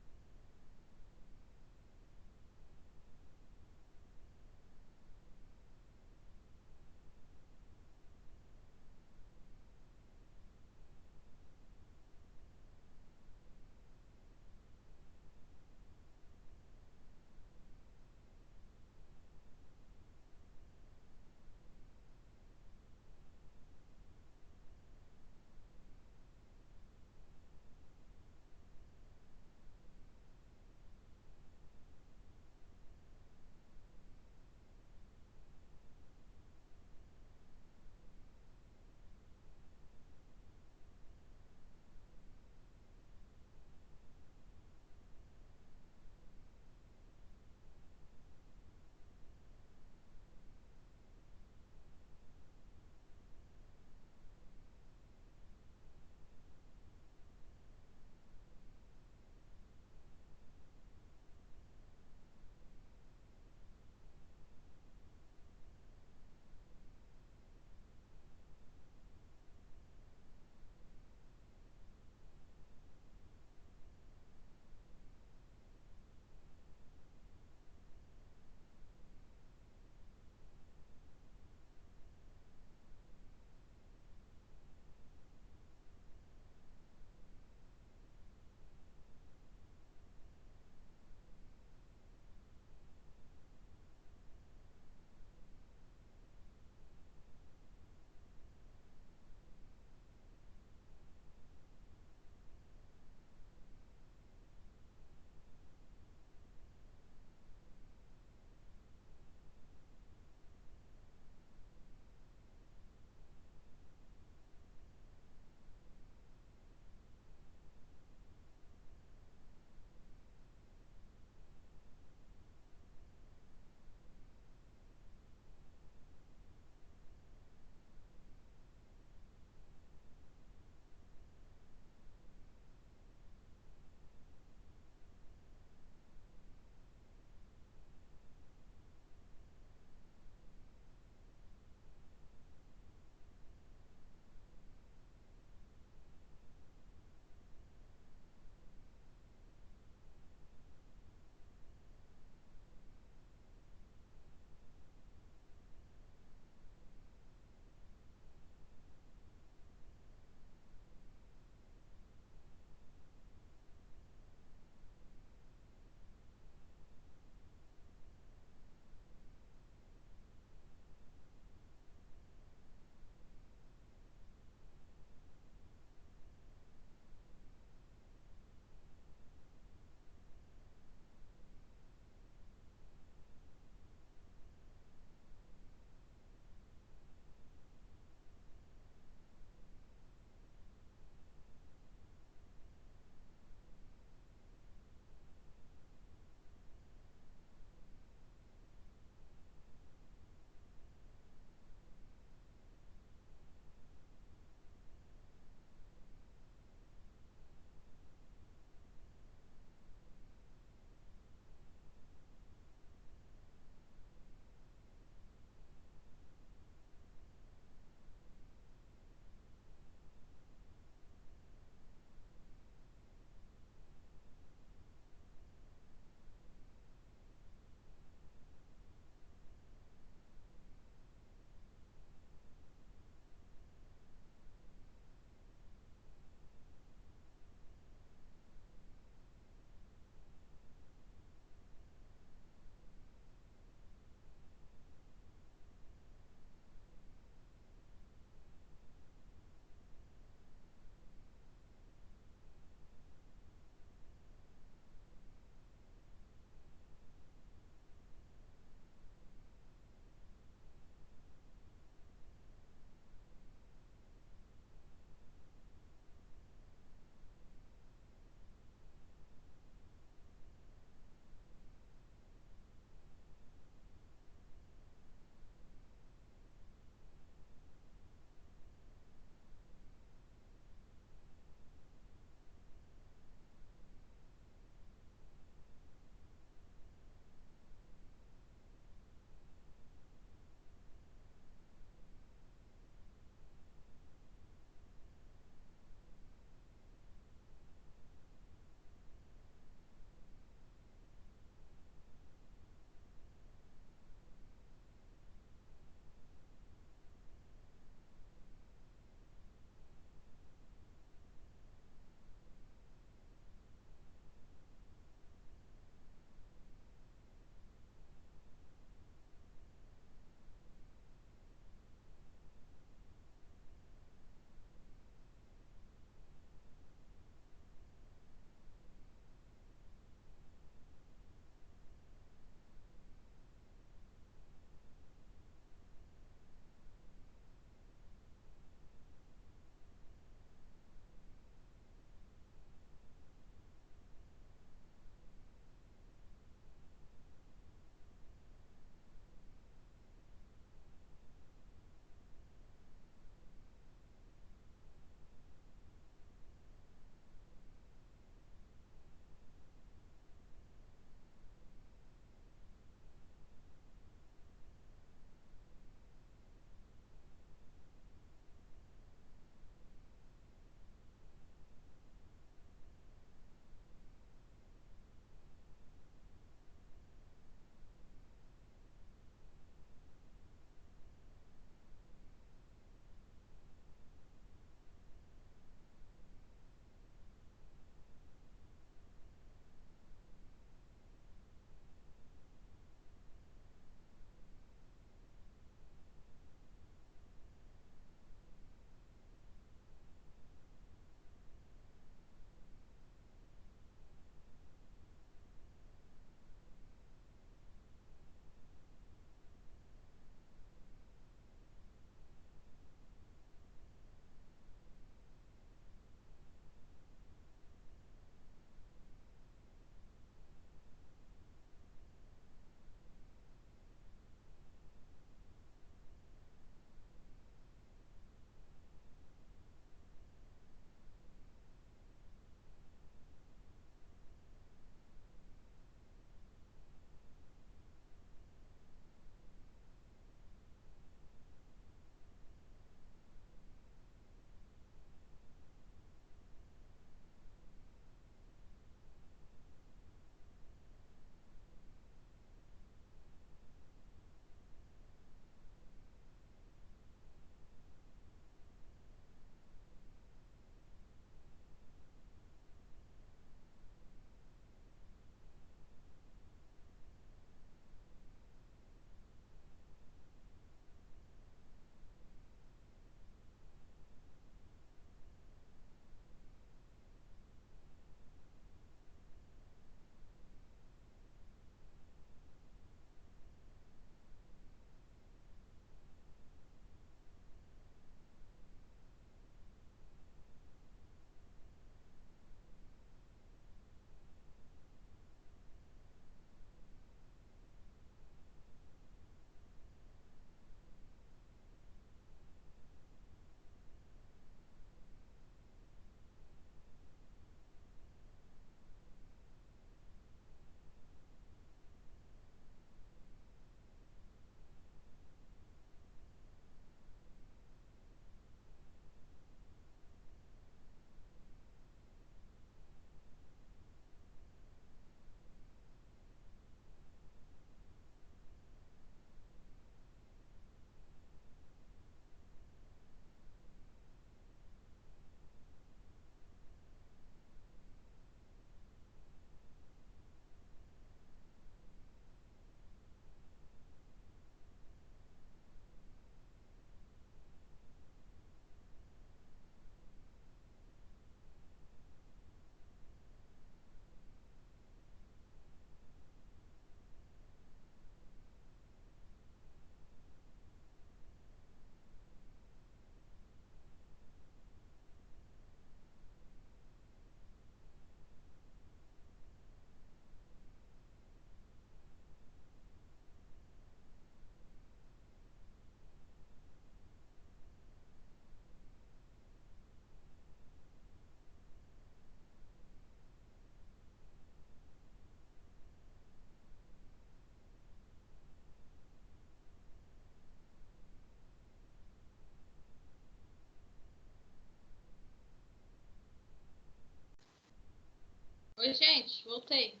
Oi, gente, voltei.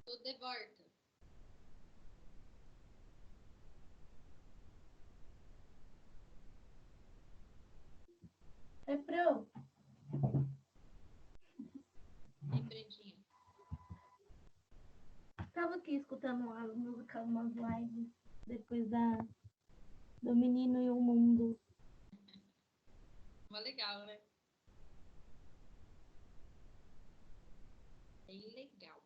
Tô de volta. Refrão. E Brendinha? Tava aqui escutando uma música, umas lives, depois do Menino e o Mundo. Mas legal, né? Bem legal.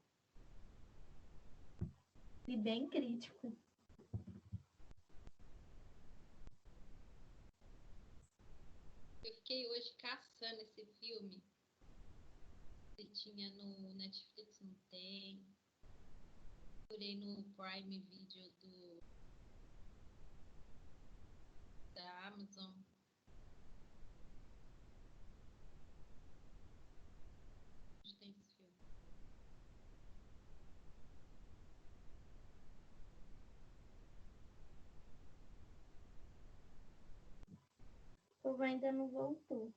E bem crítico. Eu fiquei hoje caçando esse filme. Se tinha no Netflix, não tem. Procurei no Prime Video da Amazon. Onde tem esse filme? O povo ainda não voltou.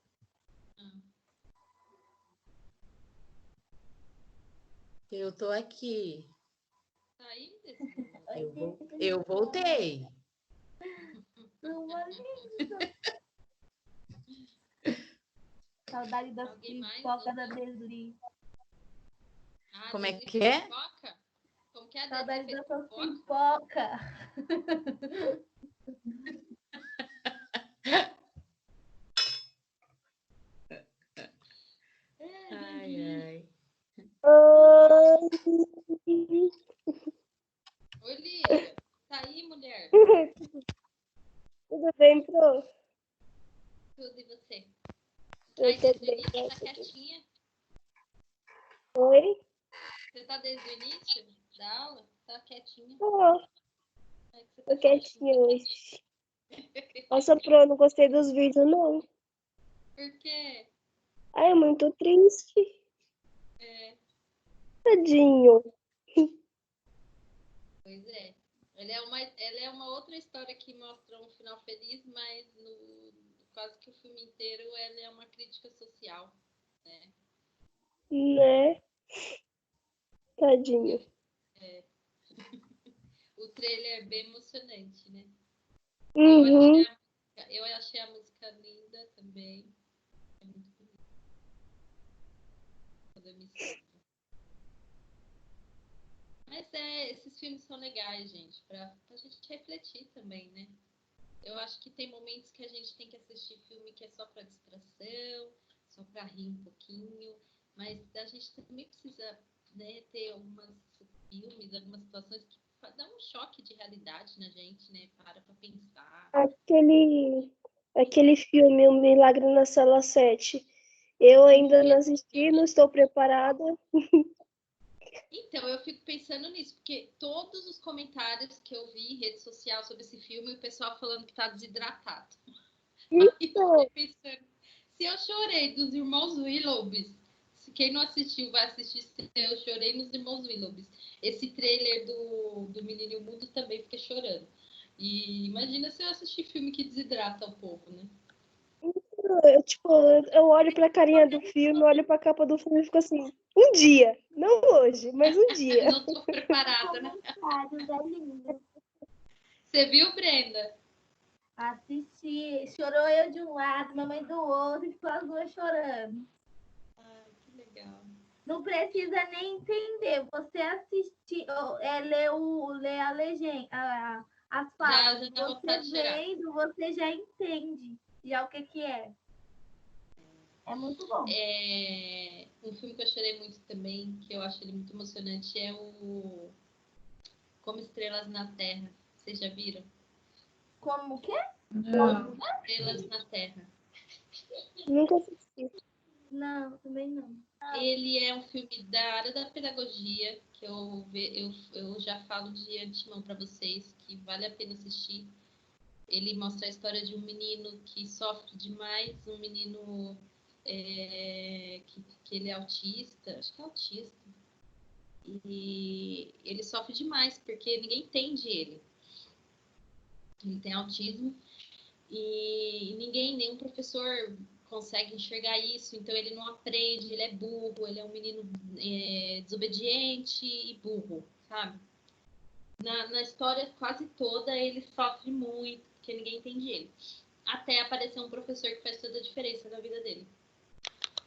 Eu tô aqui. Tá aí desse filme? Eu voltei. Saudade das Alguém mais? pipocas da Desri. Ah, Como é Desirê que fez é? pipoca? Como que é a Saudade Desirê fez dessas pipoca? pipocas. Ai, ai. Oi, Lígia. Tá aí, mulher? Tudo bem, Pro? Tudo e você? Eu Ai, tô desde o bem, início tá graças a Deus. quietinha? Oi? Você tá desde o início da aula? Tá quietinha? Tô, É que você tô tá quietinha hoje. Nossa, Pro, eu não gostei dos vídeos, não. Por quê? Ai, é muito triste. É, Tadinho. pois é. Ela é uma outra história que mostra um final feliz, mas quase que o filme inteiro ela é uma crítica social, né? Né? Tadinho. É. O trailer é bem emocionante, né? Uhum. Eu achei a música linda também. É muito bonita. Quando eu me escuto. Mas esses filmes são legais, gente, pra gente refletir também, né? Eu acho que tem momentos que a gente tem que assistir filme que é só para distração, só para rir um pouquinho, mas a gente também precisa, né, ter algumas filmes, algumas situações que dão um choque de realidade na gente, né? Para pensar. Aquele filme, O Milagre na Cela 7. Eu ainda não assisti, não estou preparada. Então, eu fico pensando nisso, porque todos os comentários que eu vi em rede social sobre esse filme, o pessoal falando que tá desidratado. Aí eu fiquei pensando, se eu chorei dos Irmãos Willoughbys, se quem não assistiu vai assistir, se eu chorei nos Irmãos Willoughbys. Esse trailer do Menino e o Mundo também fiquei chorando. E imagina se eu assistir filme que desidrata o povo, né? Eu olho pra carinha do filme, olho pra capa do filme e fico assim, um dia, não hoje, mas um dia. Não tô preparada, né? Você viu, Brenda? Assisti. Chorou eu de um lado, mamãe do outro, e ficou as duas chorando. Ai, que legal. Não precisa nem entender. Você assistir, lê a legenda, as falas. Já dá Você vontade de chorar. vendo, você já entende já o que é. É muito bom. Um filme que eu chorei muito também, que eu acho ele muito emocionante, é o Como Estrelas na Terra. Vocês já viram? Como que é? Não. Estrelas na Terra. Nunca assisti. Não, também não. Ele é um filme da área da pedagogia, que eu já falo de antemão para vocês, que vale a pena assistir. Ele mostra a história de um menino que sofre demais, um menino que ele é autista, acho que é autista. E ele sofre demais, porque ninguém entende ele. Ele tem autismo E nenhum professor consegue enxergar isso, então ele não aprende, ele é burro, ele é um menino desobediente e burro, sabe? Na história quase toda ele sofre muito, porque ninguém entende ele. Até aparecer um professor que faz toda a diferença na vida dele.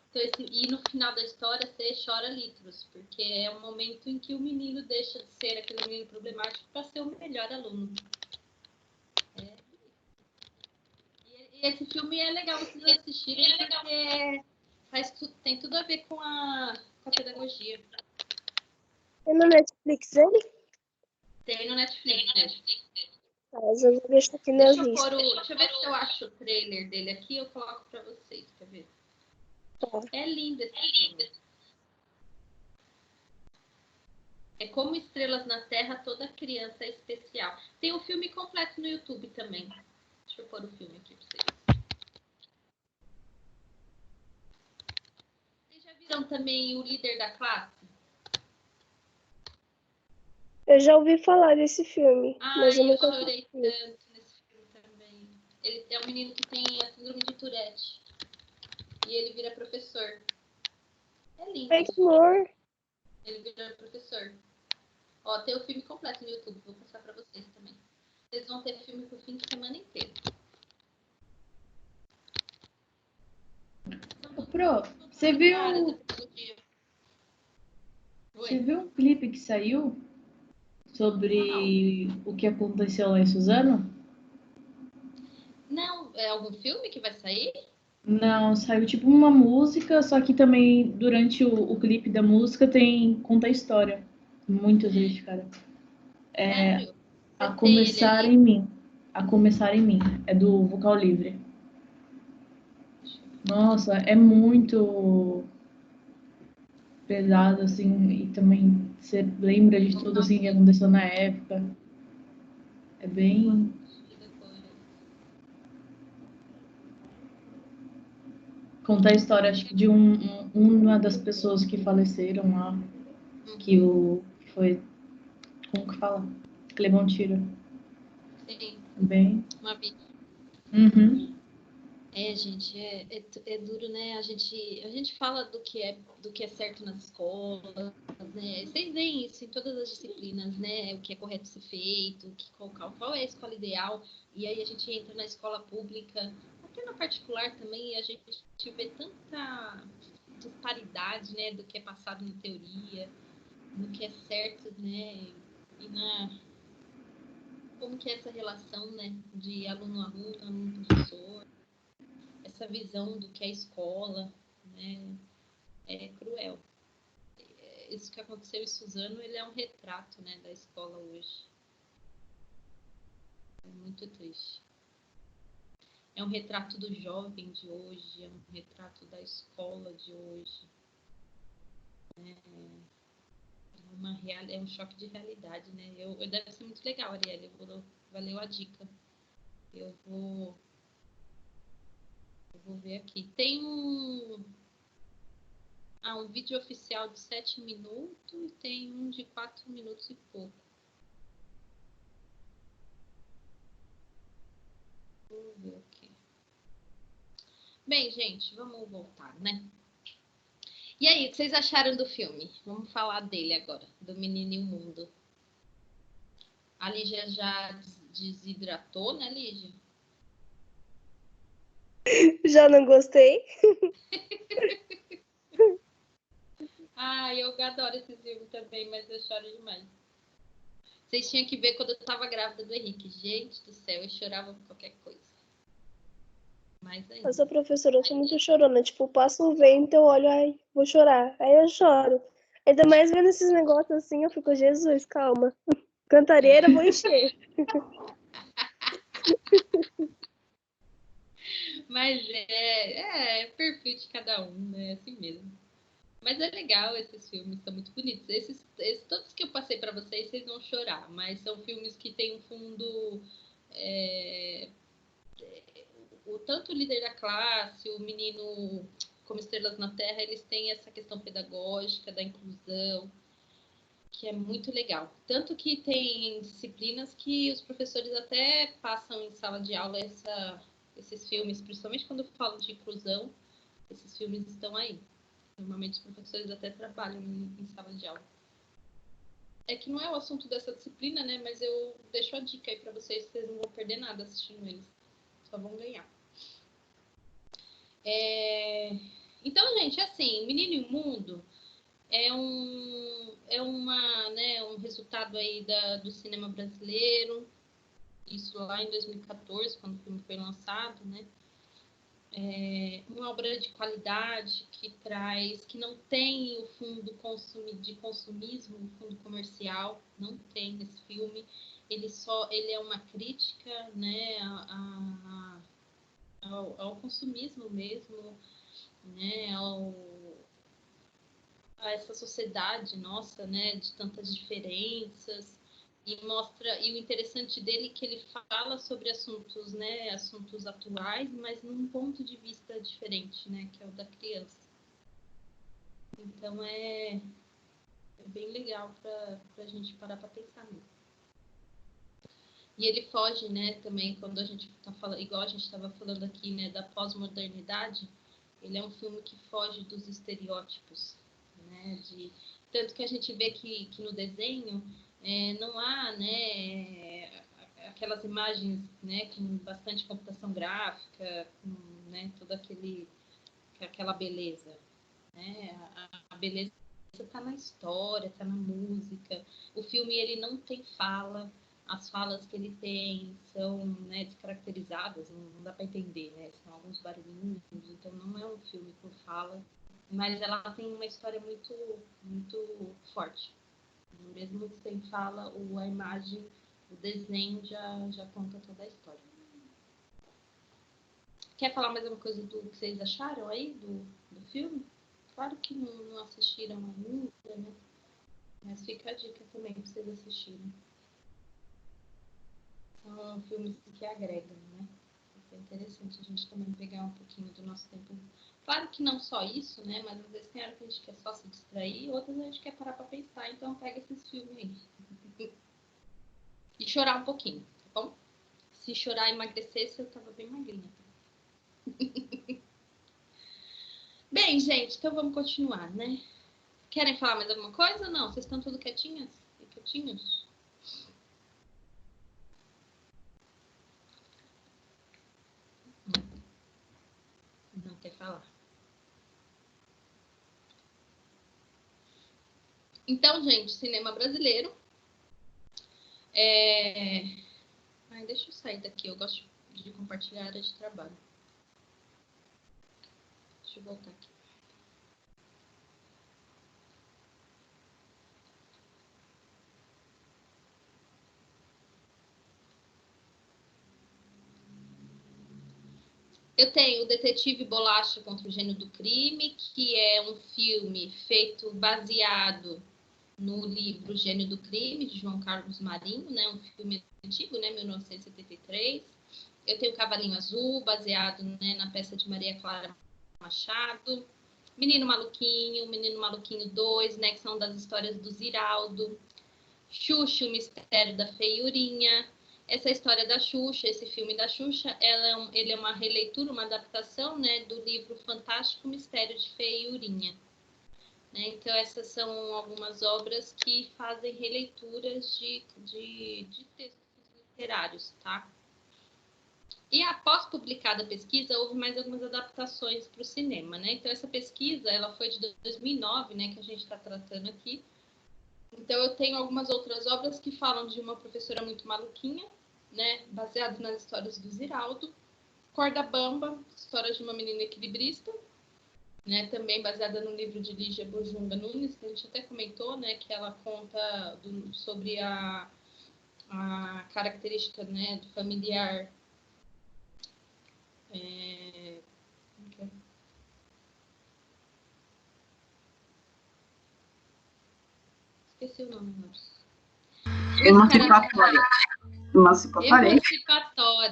Então, e no final da história você chora litros, porque é o momento em que o menino deixa de ser aquele menino problemático para ser o melhor aluno. E esse filme é legal vocês assistirem, porque tem tudo a ver com a pedagogia. Tem no Netflix ele? Tem no Netflix, né? Tá, eu vou deixar aqui nas Deixa listas. eu ver se eu acho o trailer dele aqui e eu coloco pra vocês, quer ver? Tá. É lindo esse filme. É Como Estrelas na Terra, Toda Criança é Especial. Tem o filme completo no YouTube também. Deixa eu pôr o filme aqui pra vocês. Vocês já viram também O Líder da Classe? Eu já ouvi falar desse filme, mas eu Eu nunca chorei assisti. tanto nesse filme também. Ele é um menino que tem a síndrome de Tourette. E ele vira professor. É lindo. Ai, que amor. Ele vira professor. Ó, tem o filme completo no YouTube. Vou passar pra vocês também. Vocês vão ter filme pro fim de semana inteiro. Pro, você viu um clipe que saiu sobre o que aconteceu lá em Suzano? Não, é algum filme que vai sair? Não, saiu tipo uma música, só que também durante o clipe da música conta a história. Muito triste, cara. Sério? A Começar em Mim. A Começar em Mim. É do Vocal Livre. Nossa, é muito pesado, assim, e também você lembra de tudo, assim, que aconteceu na época. É bem... Contar a história, acho que de uma das pessoas que faleceram lá, que foi... Como que fala? Que levou um tiro. Sim. Bem... Uma vítima. Uhum. Gente, é duro, né? A gente fala do que é certo nas escolas, né? Vocês veem isso em todas as disciplinas, né? O que é correto ser feito, qual é a escola ideal, e aí a gente entra na escola pública, até na particular também, e a gente vê tanta disparidade, né? Do que é passado na teoria, no que é certo, né? E como que é essa relação, né? De aluno-aluno, aluno-professor. Essa visão do que é escola, né, é cruel. Isso que aconteceu em Suzano, ele é um retrato, né, da escola hoje. É muito triste. É um retrato do jovem de hoje, é um retrato da escola de hoje. É um choque de realidade, né? Deve ser muito legal, Arielle. Valeu a dica. Eu vou ver aqui. Tem um vídeo oficial de 7 minutos e tem um de 4 minutos e pouco. Vou ver aqui. Bem, gente, vamos voltar, né? E aí, o que vocês acharam do filme? Vamos falar dele agora, do Menino e o Mundo. A Lígia já desidratou, né, Lígia? Já não gostei. Eu adoro esse filme também, mas eu choro demais. Vocês tinham que ver quando eu tava grávida do Henrique. Gente do céu, eu chorava por qualquer coisa. Mais ainda. Eu sou professora, eu sou muito chorona. Tipo, passa o vento, eu olho, ai, vou chorar. Aí eu choro. Ainda mais vendo esses negócios assim, eu fico, Jesus, calma. Cantareira, vou encher. Mas é perfil de cada um, né? Assim mesmo. Mas é legal, esses filmes são muito bonitos. Todos que eu passei para vocês vão chorar, mas são filmes que têm um fundo. Tanto o Líder da Classe, o Menino Como Estrelas na Terra, eles têm essa questão pedagógica da inclusão, que é muito legal. Tanto que tem disciplinas que os professores até passam em sala de aula esses filmes, principalmente quando eu falo de inclusão, esses filmes estão aí. Normalmente os professores até trabalham em sala de aula. É que não é o assunto dessa disciplina, né? Mas eu deixo a dica aí para vocês não vão perder nada assistindo eles. Só vão ganhar. Então, gente, assim, Menino e o Mundo é um resultado aí do cinema brasileiro. Isso lá em 2014, quando o filme foi lançado, né? Uma obra de qualidade que não tem o fundo de consumismo, o fundo comercial, não tem nesse filme. Ele é uma crítica, né, ao consumismo mesmo, né, a essa sociedade nossa, né, de tantas diferenças. E o interessante dele é que ele fala sobre assuntos, né, assuntos atuais, mas num ponto de vista diferente, né, que é o da criança. Então é bem legal para a gente parar para pensar nisso. E ele foge, né, também quando a gente está falando, igual a gente estava falando aqui, né, da pós-modernidade. Ele é um filme que foge dos estereótipos, né, tanto que a gente vê que no desenho não há, né, aquelas imagens, né, com bastante computação gráfica, com, né, toda aquela beleza, né? A beleza está na história, está na música. O filme ele não tem fala, as falas que ele tem são, né, descaracterizadas, não dá para entender, né? São alguns barulhinhos, então não é um filme com fala, mas ela tem uma história muito, muito forte. Mesmo sem fala, a imagem, o desenho já conta toda a história. Quer falar mais alguma coisa do que vocês acharam aí do filme? Claro que não assistiram ainda, né? Mas fica a dica também para vocês assistirem. São filmes que agregam, né? É interessante a gente também pegar um pouquinho do nosso tempo. Claro que não só isso, né? Mas às vezes tem hora que a gente quer só se distrair, outras a gente quer parar para pensar, então pega esses filmes aí. E chorar um pouquinho, tá bom? Se chorar e emagrecesse, eu tava bem magrinha. Bem, gente, então vamos continuar, né? Querem falar mais alguma coisa? Não? Vocês estão tudo quietinhas e quietinhos? Não quer falar. Então, gente, cinema brasileiro. Ai, deixa eu sair daqui, eu gosto de compartilhar a área de trabalho. Deixa eu voltar aqui. Eu tenho o Detetive Bolacha contra o Gênio do Crime, que é um filme feito baseado no livro Gênio do Crime, de João Carlos Marinho, né? Um filme antigo, né? 1973. Eu tenho Cavalinho Azul, baseado, né, na peça de Maria Clara Machado. Menino Maluquinho 2, né? Que são das histórias do Ziraldo. Xuxa, o Mistério da Feiurinha. Essa história da Xuxa, esse filme da Xuxa, ele é uma releitura, uma adaptação, né, do livro Fantástico Mistério de Feiurinha. Né? Então, essas são algumas obras que fazem releituras de textos literários, tá? E após publicada a pesquisa, houve mais algumas adaptações para o cinema, né? Então, essa pesquisa, ela foi de 2009, né, que a gente está tratando aqui. Então, eu tenho algumas outras obras que falam de uma professora muito maluquinha, né, baseado nas histórias do Ziraldo. Corda Bamba, história de uma menina equilibrista, né, também baseada no livro de Lígia Bojunga Nunes, que a gente até comentou, né, que ela conta sobre a característica, né, do familiar. Esqueci o nome agora.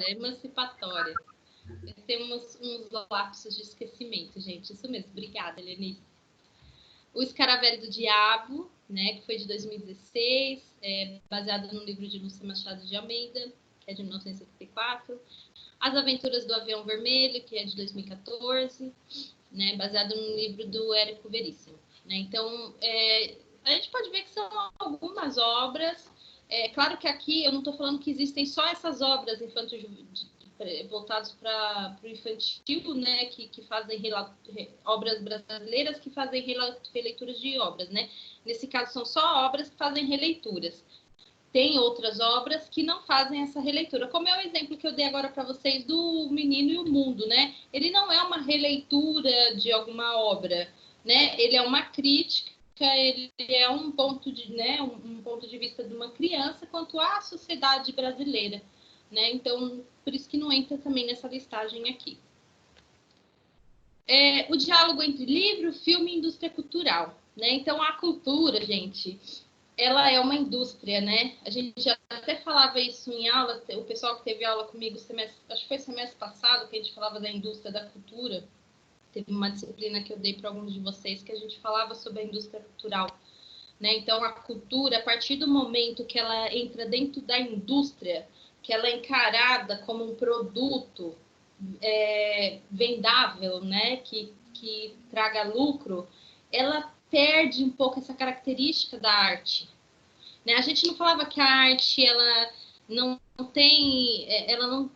Emancipatória. Temos uns lapsos de esquecimento, gente. Isso mesmo. Obrigada, Helenice. O Escaravelho do Diabo, né, que foi de 2016, baseado no livro de Lúcia Machado de Almeida. que é de 1974. As Aventuras do Avião Vermelho, que é de 2014, né, baseado num livro do Érico Veríssimo. Né? Então, a gente pode ver que são algumas obras. Claro que aqui eu não estou falando que existem só essas obras voltadas para o infantil, né, que fazem obras brasileiras que fazem releituras de obras. Né? Nesse caso, são só obras que fazem releituras. Tem outras obras que não fazem essa releitura, como é o exemplo que eu dei agora para vocês do Menino e o Mundo, né? Ele não é uma releitura de alguma obra, né? Ele é uma crítica, ele é um ponto de vista de uma criança quanto à sociedade brasileira, né? Então, por isso que não entra também nessa listagem aqui. O diálogo entre livro, filme e indústria cultural, né? Então, a cultura, gente, ela é uma indústria, né? A gente já até falava isso em aula, o pessoal que teve aula comigo, acho que foi semestre passado, que a gente falava da indústria da cultura. Teve uma disciplina que eu dei para alguns de vocês que a gente falava sobre a indústria cultural. Né? Então, a cultura, a partir do momento que ela entra dentro da indústria, que ela é encarada como um produto vendável, né? que traga lucro, ela perde um pouco essa característica da arte. Né? A gente não falava que a arte ela não tem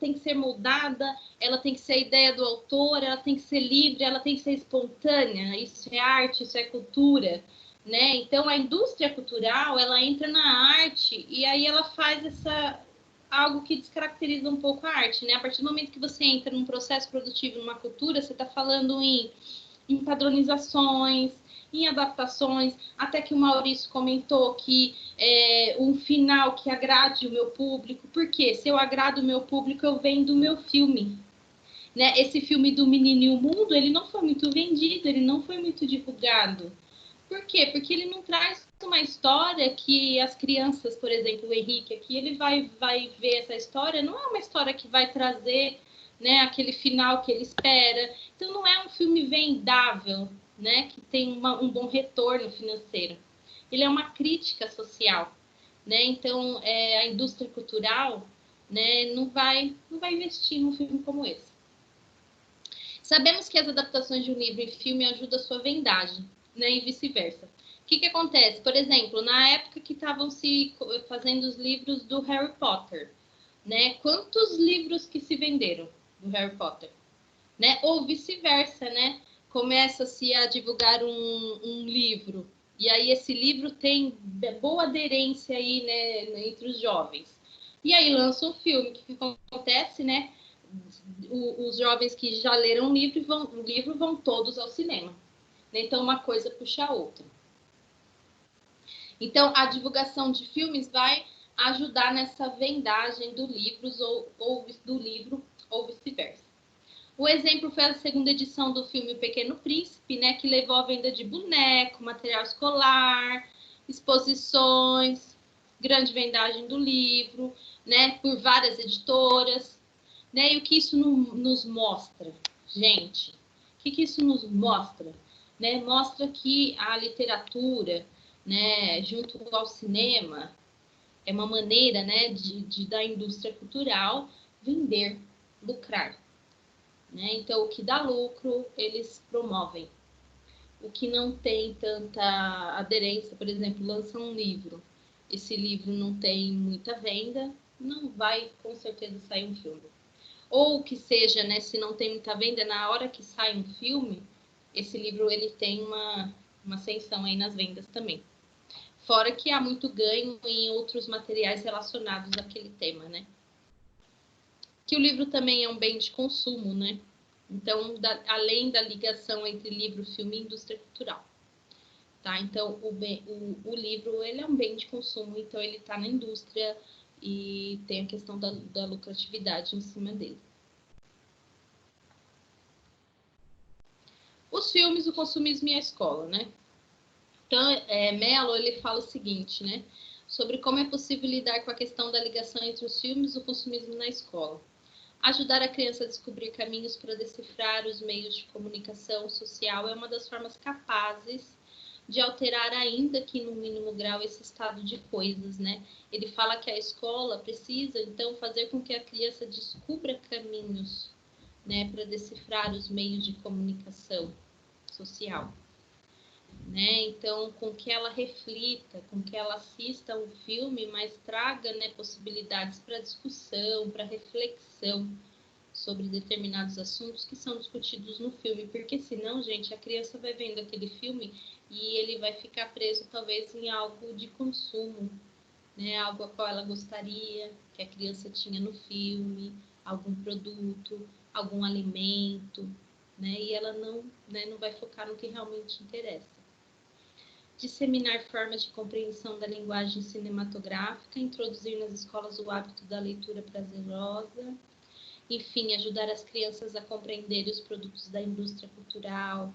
que ser moldada, ela tem que ser a ideia do autor, ela tem que ser livre, ela tem que ser espontânea. Isso é arte, isso é cultura. Né? Então, a indústria cultural ela entra na arte e aí ela faz algo que descaracteriza um pouco a arte. Né? A partir do momento que você entra num processo produtivo, numa cultura, você está falando em padronizações, em adaptações, até que o Maurício comentou que um final que agrade o meu público, porque se eu agrado o meu público, eu vendo o meu filme. Né? Esse filme do Menino e o Mundo, ele não foi muito vendido, ele não foi muito divulgado. Por quê? Porque ele não traz uma história que as crianças, por exemplo, o Henrique aqui, ele vai ver essa história, não é uma história que vai trazer, né, aquele final que ele espera. Então, não é um filme vendável, né, que tem um bom retorno financeiro. Ele é uma crítica social. Né? Então, a indústria cultural, né, não vai investir num filme como esse. Sabemos que as adaptações de um livro em filme ajudam a sua vendagem, né, e vice-versa. O que acontece? Por exemplo, na época que estavam se fazendo os livros do Harry Potter, né, quantos livros que se venderam do Harry Potter? Né? Ou vice-versa, né? Começa-se a divulgar um livro, e aí esse livro tem boa aderência aí, né, entre os jovens. E aí lança um filme. O que acontece, né? Os jovens que já leram o livro vão todos ao cinema. Então, uma coisa puxa a outra. Então, a divulgação de filmes vai ajudar nessa vendagem do livro ou vice-versa. O exemplo foi a segunda edição do filme O Pequeno Príncipe, né, que levou à venda de boneco, material escolar, exposições, grande vendagem do livro, né, por várias editoras. Né, e o que isso nos mostra, gente? O que isso nos mostra? Né? Mostra que a literatura, né, junto ao cinema, é uma maneira, né, da indústria cultural vender, lucrar. Né? Então, o que dá lucro, eles promovem. O que não tem tanta aderência, por exemplo, lança um livro. Esse livro não tem muita venda, não vai, com certeza, sair um filme. Ou que seja, né, se não tem muita venda, na hora que sai um filme, esse livro ele tem uma ascensão aí nas vendas também. Fora que há muito ganho em outros materiais relacionados àquele tema, né? Que o livro também é um bem de consumo, né? Então, além da ligação entre livro, filme e indústria cultural. Tá? Então, o livro ele é um bem de consumo, então ele está na indústria e tem a questão da lucratividade em cima dele. Os filmes, o consumismo e a escola, né? Então, Mello, ele fala o seguinte, né? Sobre como é possível lidar com a questão da ligação entre os filmes e o consumismo na escola. Ajudar a criança a descobrir caminhos para decifrar os meios de comunicação social é uma das formas capazes de alterar ainda que no mínimo grau esse estado de coisas, né? Ele fala que a escola precisa, então, fazer com que a criança descubra caminhos, né, para decifrar os meios de comunicação social, né? Então, com que ela reflita, com que ela assista um filme, mas traga, né, possibilidades para discussão, para reflexão sobre determinados assuntos que são discutidos no filme, porque senão, gente, a criança vai vendo aquele filme e ele vai ficar preso talvez em algo de consumo, né? Algo a qual ela gostaria que a criança tinha no filme, algum produto, algum alimento, né? E ela não, né, não vai focar no que realmente interessa. Disseminar formas de compreensão da linguagem cinematográfica, introduzir nas escolas o hábito da leitura prazerosa, enfim, ajudar as crianças a compreenderem os produtos da indústria cultural,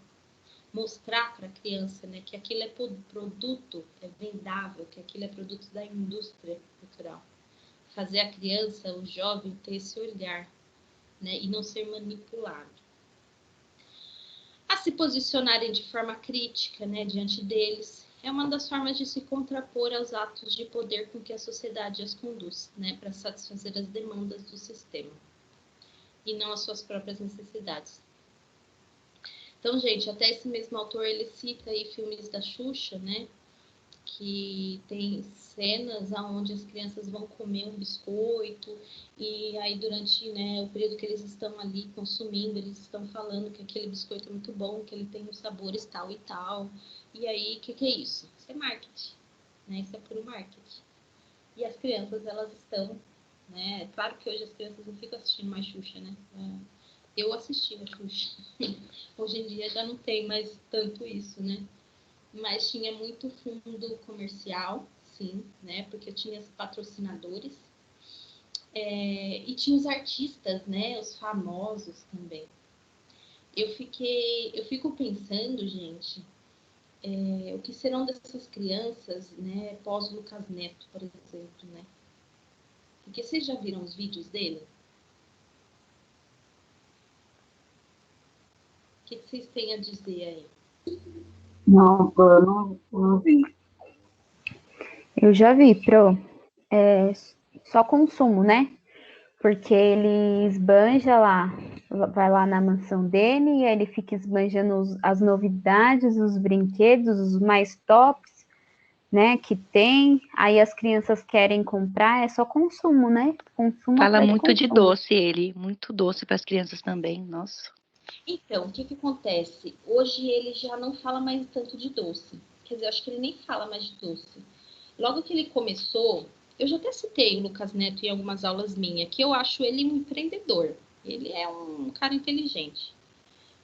mostrar para a criança, né, que aquilo é produto, é vendável, que aquilo é produto da indústria cultural. Fazer a criança, o jovem, ter esse olhar, né, e não ser manipulado. A se posicionarem de forma crítica, né, diante deles, é uma das formas de se contrapor aos atos de poder com que a sociedade as conduz, né, para satisfazer as demandas do sistema e não as suas próprias necessidades. Então, gente, até esse mesmo autor, ele cita aí filmes da Xuxa, né, que tem cenas onde as crianças vão comer um biscoito e aí durante, né, o período que eles estão ali consumindo, eles estão falando que aquele biscoito é muito bom, que ele tem os sabores tal e tal. E aí, o que é isso? Isso é marketing, né? Isso é puro marketing. E as crianças, elas estão, né? Claro que hoje as crianças não ficam assistindo mais Xuxa, né? Eu assisti a Xuxa. Hoje em dia já não tem mais tanto isso, né? Mas tinha muito fundo comercial, sim, né? Porque tinha os patrocinadores. E tinha os artistas, né? Os famosos também. Eu fico pensando, gente, o que serão dessas crianças, né? Pós Lucas Neto, por exemplo, né? Porque vocês já viram os vídeos dele? O que vocês têm a dizer aí? Não, eu não vi. Eu já vi, Pro. É só consumo, né? Porque ele esbanja lá, vai lá na mansão dele e aí ele fica esbanjando as novidades, os brinquedos, os mais tops, né, que tem. Aí as crianças querem comprar, é só consumo, né? Consumo Fala atrás de muito de consumo. doce ele, muito doce para as crianças também, nossa. Então, o que acontece? Hoje ele já não fala mais tanto de doce. Quer dizer, eu acho que ele nem fala mais de doce. Logo que ele começou, eu já até citei o Lucas Neto em algumas aulas minhas, que eu acho ele um empreendedor. Ele é um cara inteligente.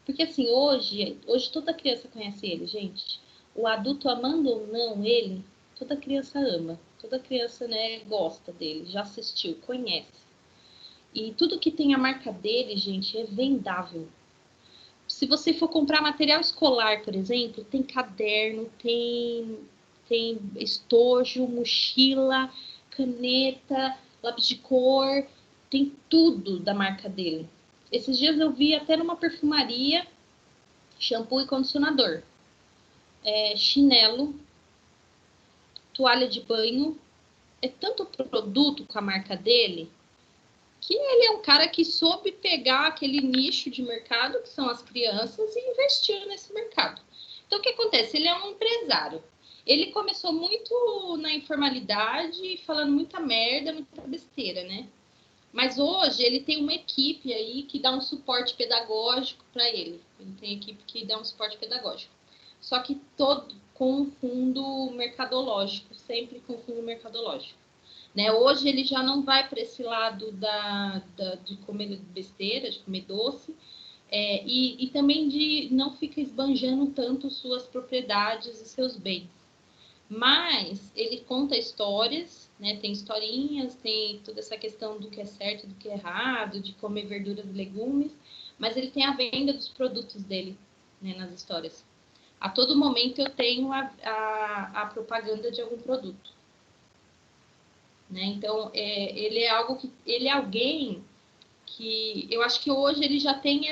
Porque assim, hoje toda criança conhece ele, gente. O adulto amando ou não ele, toda criança ama. Toda criança, né, gosta dele, já assistiu, conhece. E tudo que tem a marca dele, gente, é vendável. Se você for comprar material escolar, por exemplo, tem caderno, tem estojo, mochila, caneta, lápis de cor, tem tudo da marca dele. Esses dias eu vi até numa perfumaria, shampoo e condicionador, chinelo, toalha de banho, é tanto produto com a marca dele, que ele é um cara que soube pegar aquele nicho de mercado, que são as crianças, e investiu nesse mercado. Então, o que acontece? Ele é um empresário. Ele começou muito na informalidade, falando muita merda, muita besteira, né? Mas hoje ele tem uma equipe aí que dá um suporte pedagógico para ele. Ele tem equipe que dá um suporte pedagógico. Só que todo com fundo mercadológico, sempre com fundo mercadológico. Né? Hoje ele já não vai para esse lado de comer besteira, de comer doce, e também de não ficar esbanjando tanto suas propriedades e seus bens. Mas ele conta histórias, né? Tem historinhas, tem toda essa questão do que é certo e do que é errado, de comer verduras e legumes, mas ele tem a venda dos produtos dele, né, nas histórias. A todo momento eu tenho a propaganda de algum produto. Né? Então, ele é alguém que eu acho que hoje ele já tem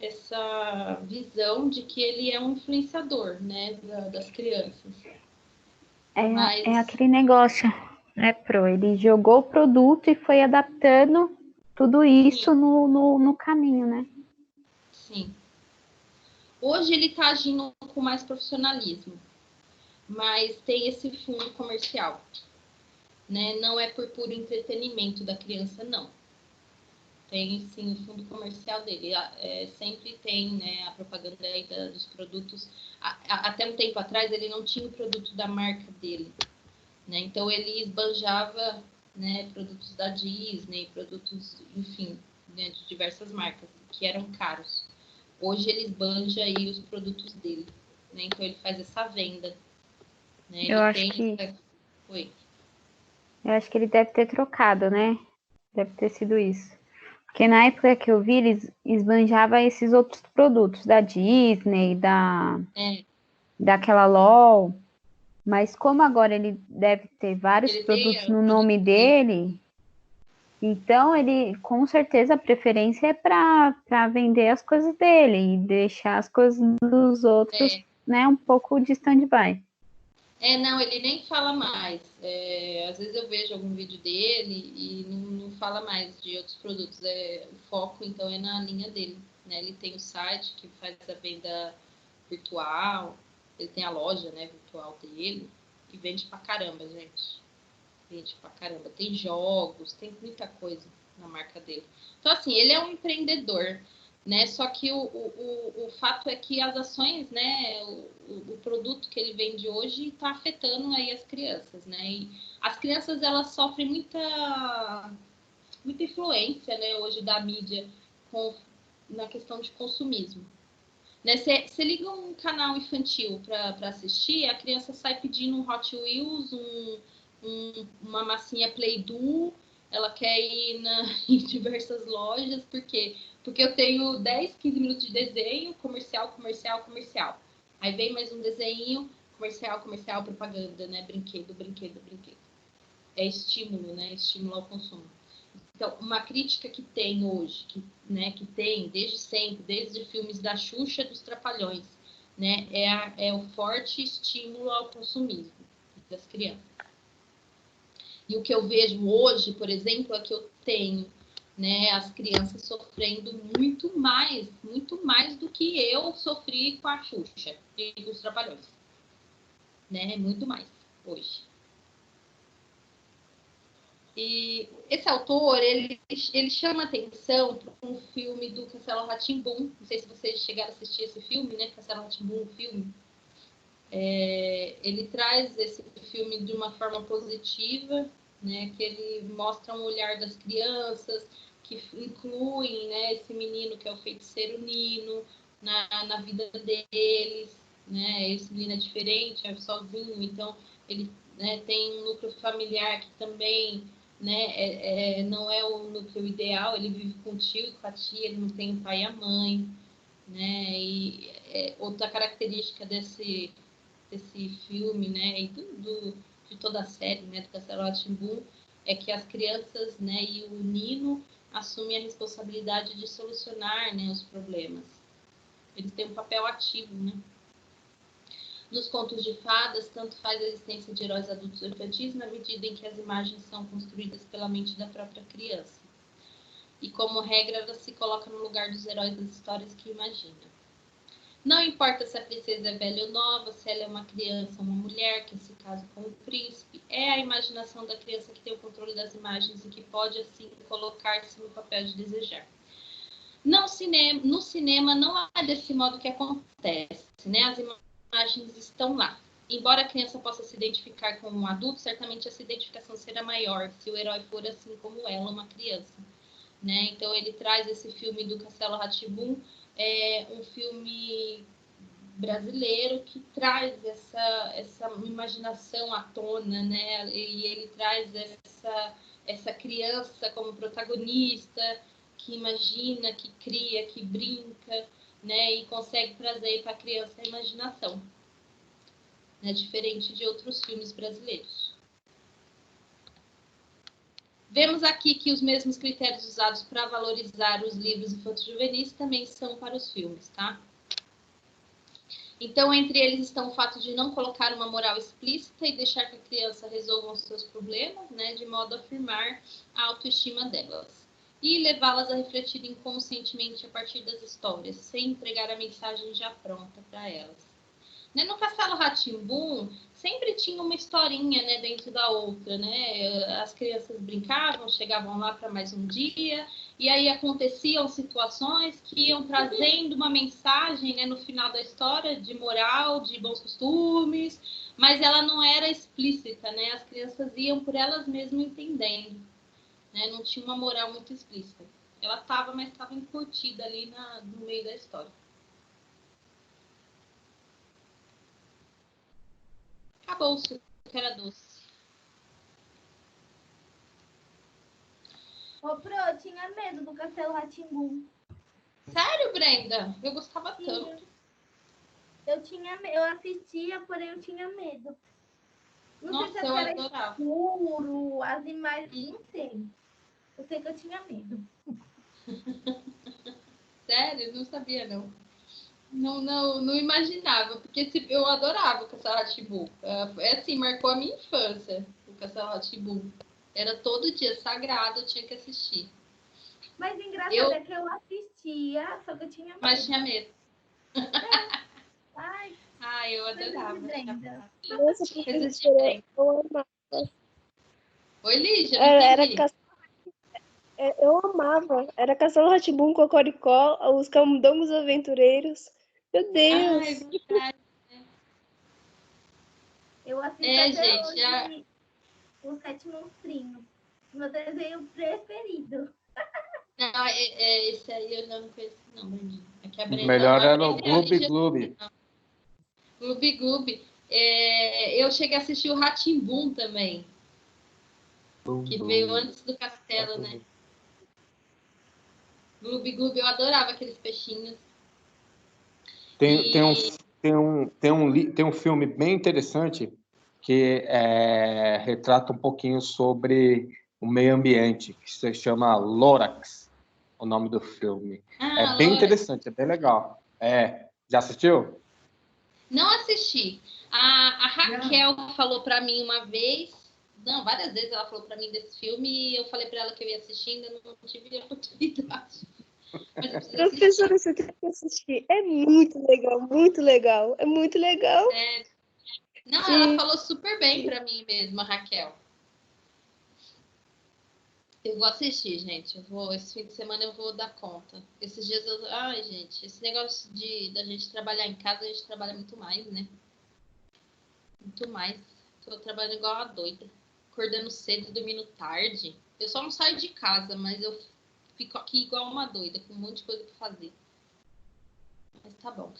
essa visão de que ele é um influenciador, né, das crianças. É aquele negócio, né, Pro? Ele jogou o produto e foi adaptando tudo isso no caminho, né? Sim. Hoje ele está agindo com mais profissionalismo, mas tem esse fundo comercial, né? Não é por puro entretenimento da criança, não. Tem sim o fundo comercial dele. Sempre tem, né, a propaganda aí dos produtos. Até um tempo atrás ele não tinha o produto da marca dele, né? Então ele esbanjava, né, produtos da Disney, produtos, enfim, né, de diversas marcas que eram caros. Hoje ele esbanja aí os produtos dele, né? Então ele faz essa venda, né? Eu acho que ele deve ter trocado, né? Deve ter sido isso. Porque na época que eu vi, eles esbanjavam esses outros produtos da Disney, daquela LOL. Mas como agora ele deve ter vários produtos no nome dele, então ele, com certeza, a preferência é para vender as coisas dele e deixar as coisas dos outros, né, um pouco de stand-by. Não, ele nem fala mais. Às vezes eu vejo algum vídeo dele e não fala mais de outros produtos. O foco, então, é na linha dele, né? Ele tem o site que faz a venda virtual, ele tem a loja, né, virtual dele, e vende pra caramba, gente. Vende pra caramba. Tem jogos, tem muita coisa na marca dele. Então, assim, ele é um empreendedor, né? Só que o fato é que as ações, né, o produto que ele vende hoje está afetando aí as crianças, né? E as crianças, elas sofrem muita influência, né, hoje da mídia na questão de consumismo. Né? Você liga um canal infantil para assistir, a criança sai pedindo um Hot Wheels, uma massinha Play-Doh, ela quer ir em diversas lojas, porque eu tenho 10, 15 minutos de desenho, comercial. Aí vem mais um desenho, comercial, propaganda, né? Brinquedo. É estímulo, né? Estímulo ao consumo. Então, uma crítica que tem hoje, que tem desde sempre, desde filmes da Xuxa e dos Trapalhões, né? É o forte estímulo ao consumismo das crianças. E o que eu vejo hoje, por exemplo, é que eu tenho, né, as crianças sofrendo muito mais do que eu sofri com a Xuxa e os Trapalhões. Né? Muito mais hoje. E esse autor, ele chama atenção para um filme do Castelo Rá-Tim-Bum. Não sei se vocês chegaram a assistir esse filme, né? Castelo Rá-Tim-Bum, o filme. Ele traz esse filme de uma forma positiva, né? Que ele mostra um olhar das crianças, que incluem, né, esse menino que é o feiticeiro Nino na vida deles, né? Esse menino é diferente, é sozinho, então ele, né, tem um núcleo familiar que também, né, não é o núcleo ideal, ele vive com o tio e com a tia, ele não tem o pai e a mãe, né? E outra característica desse filme, né, e de toda a série, né, do Castelo Rá-Tim-Bum, é que as crianças, né, e o Nino assumem a responsabilidade de solucionar, né, os problemas. Eles têm um papel ativo, né? Nos contos de fadas, tanto faz a existência de heróis adultos ou infantis na medida em que as imagens são construídas pela mente da própria criança. E, como regra, ela se coloca no lugar dos heróis das histórias que imagina. Não importa se a princesa é velha ou nova, se ela é uma criança ou uma mulher, que se casa com o príncipe, é a imaginação da criança que tem o controle das imagens e que pode, assim, colocar-se no papel de desejar. No cinema não é desse modo que acontece, né? As imagens estão lá. Embora a criança possa se identificar com um adulto, certamente essa identificação será maior se o herói for, assim como ela, uma criança, né? Então ele traz esse filme do Castelo Rá-Tim-Bum, um filme brasileiro que traz essa imaginação à tona, né? E ele traz essa criança como protagonista, que imagina, que cria, que brinca, né? E consegue trazer para a criança a imaginação, né? Diferente de outros filmes brasileiros. Vemos aqui que os mesmos critérios usados para valorizar os livros infanto-juvenis também são para os filmes, tá? Então, entre eles estão o fato de não colocar uma moral explícita e deixar que a criança resolva os seus problemas, né, de modo a afirmar a autoestima delas. E levá-las a refletir inconscientemente a partir das histórias, sem entregar a mensagem já pronta para elas. Né, no Castelo Rá-Tim-Bum, sempre tinha uma historinha, né, dentro da outra, né? As crianças brincavam, chegavam lá para mais um dia, e aí aconteciam situações que iam trazendo uma mensagem, né, no final da história de moral, de bons costumes, mas ela não era explícita, né? As crianças iam por elas mesmas entendendo, né? Não tinha uma moral muito explícita. Ela estava, mas estava encurtida ali no meio da história. Acabou o suco, que era doce. Ô, Pro, eu tinha medo do Castelo Rá-Tim-Bum. Sério, Brenda? Eu gostava tanto. Eu assistia, porém eu tinha medo. Não Nossa, sei se eu era adorava. escuro, as imagens, não sei. Eu sei que eu tinha medo. Sério? Não sabia, não. Não imaginava, porque eu adorava o Castelo Rá-Tim-Bum. É assim, marcou a minha infância, o Castelo Rá-Tim-Bum. Era todo dia sagrado, eu tinha que assistir. Mas engraçado é que eu assistia, só que eu tinha medo. Mas tinha medo. Ai, eu adorava. Nossa, professora, eu amava. Oi, Lígia, eu amava. Era Castelo Rá-Tim-Bum, Cocoricó, os Camundongos Aventureiros. Meu Deus! É verdade. Eu assisto até gente, hoje Os Sete Monstrinhos. Meu desenho preferido. Não, esse aí eu não conheço, não, Brandinho. Melhor era o Gloob Gloob. Gloob Gloob. Eu cheguei a assistir o Rá-Tim-Bum também. Que veio antes do Castelo, né? Gloob Gloob, eu adorava aqueles peixinhos. Tem um filme bem interessante que retrata um pouquinho sobre o meio ambiente, que se chama Lorax, o nome do filme. É bem interessante, é bem legal. Já assistiu? Não assisti. A Raquel falou para mim uma vez, várias vezes ela falou para mim desse filme e eu falei para ela que eu ia assistir, ainda não tive a oportunidade. Professora, você tem que assistir. É muito legal, muito legal. É muito legal. Ela falou super bem para mim mesmo, a Raquel. Eu vou assistir, gente. Esse fim de semana eu vou dar conta. Esses dias gente, esse negócio da gente trabalhar em casa, a gente trabalha muito mais, né? Muito mais. Tô trabalhando igual uma doida. Acordando cedo, dormindo tarde. Eu só não saio de casa, mas eu fico aqui igual uma doida, com um monte de coisa pra fazer. Mas tá bom.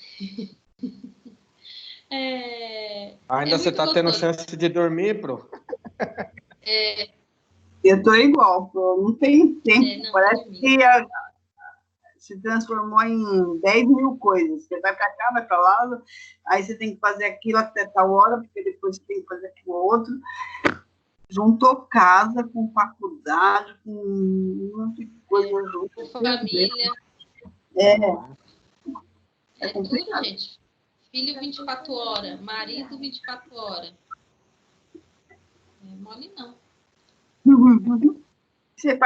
Ainda você tá tendo chance de dormir, Pro? Eu tô igual, Pro. Não tem tempo. Parece que se transformou em 10 mil coisas. Você vai para cá, vai para lá, aí você tem que fazer aquilo até tal hora, porque depois você tem que fazer aquilo outro. Juntou casa com faculdade, com um monte de coisa junto. Com família. É tudo, gente. Filho 24 horas, marido 24 horas. Não é mole, não. Você faz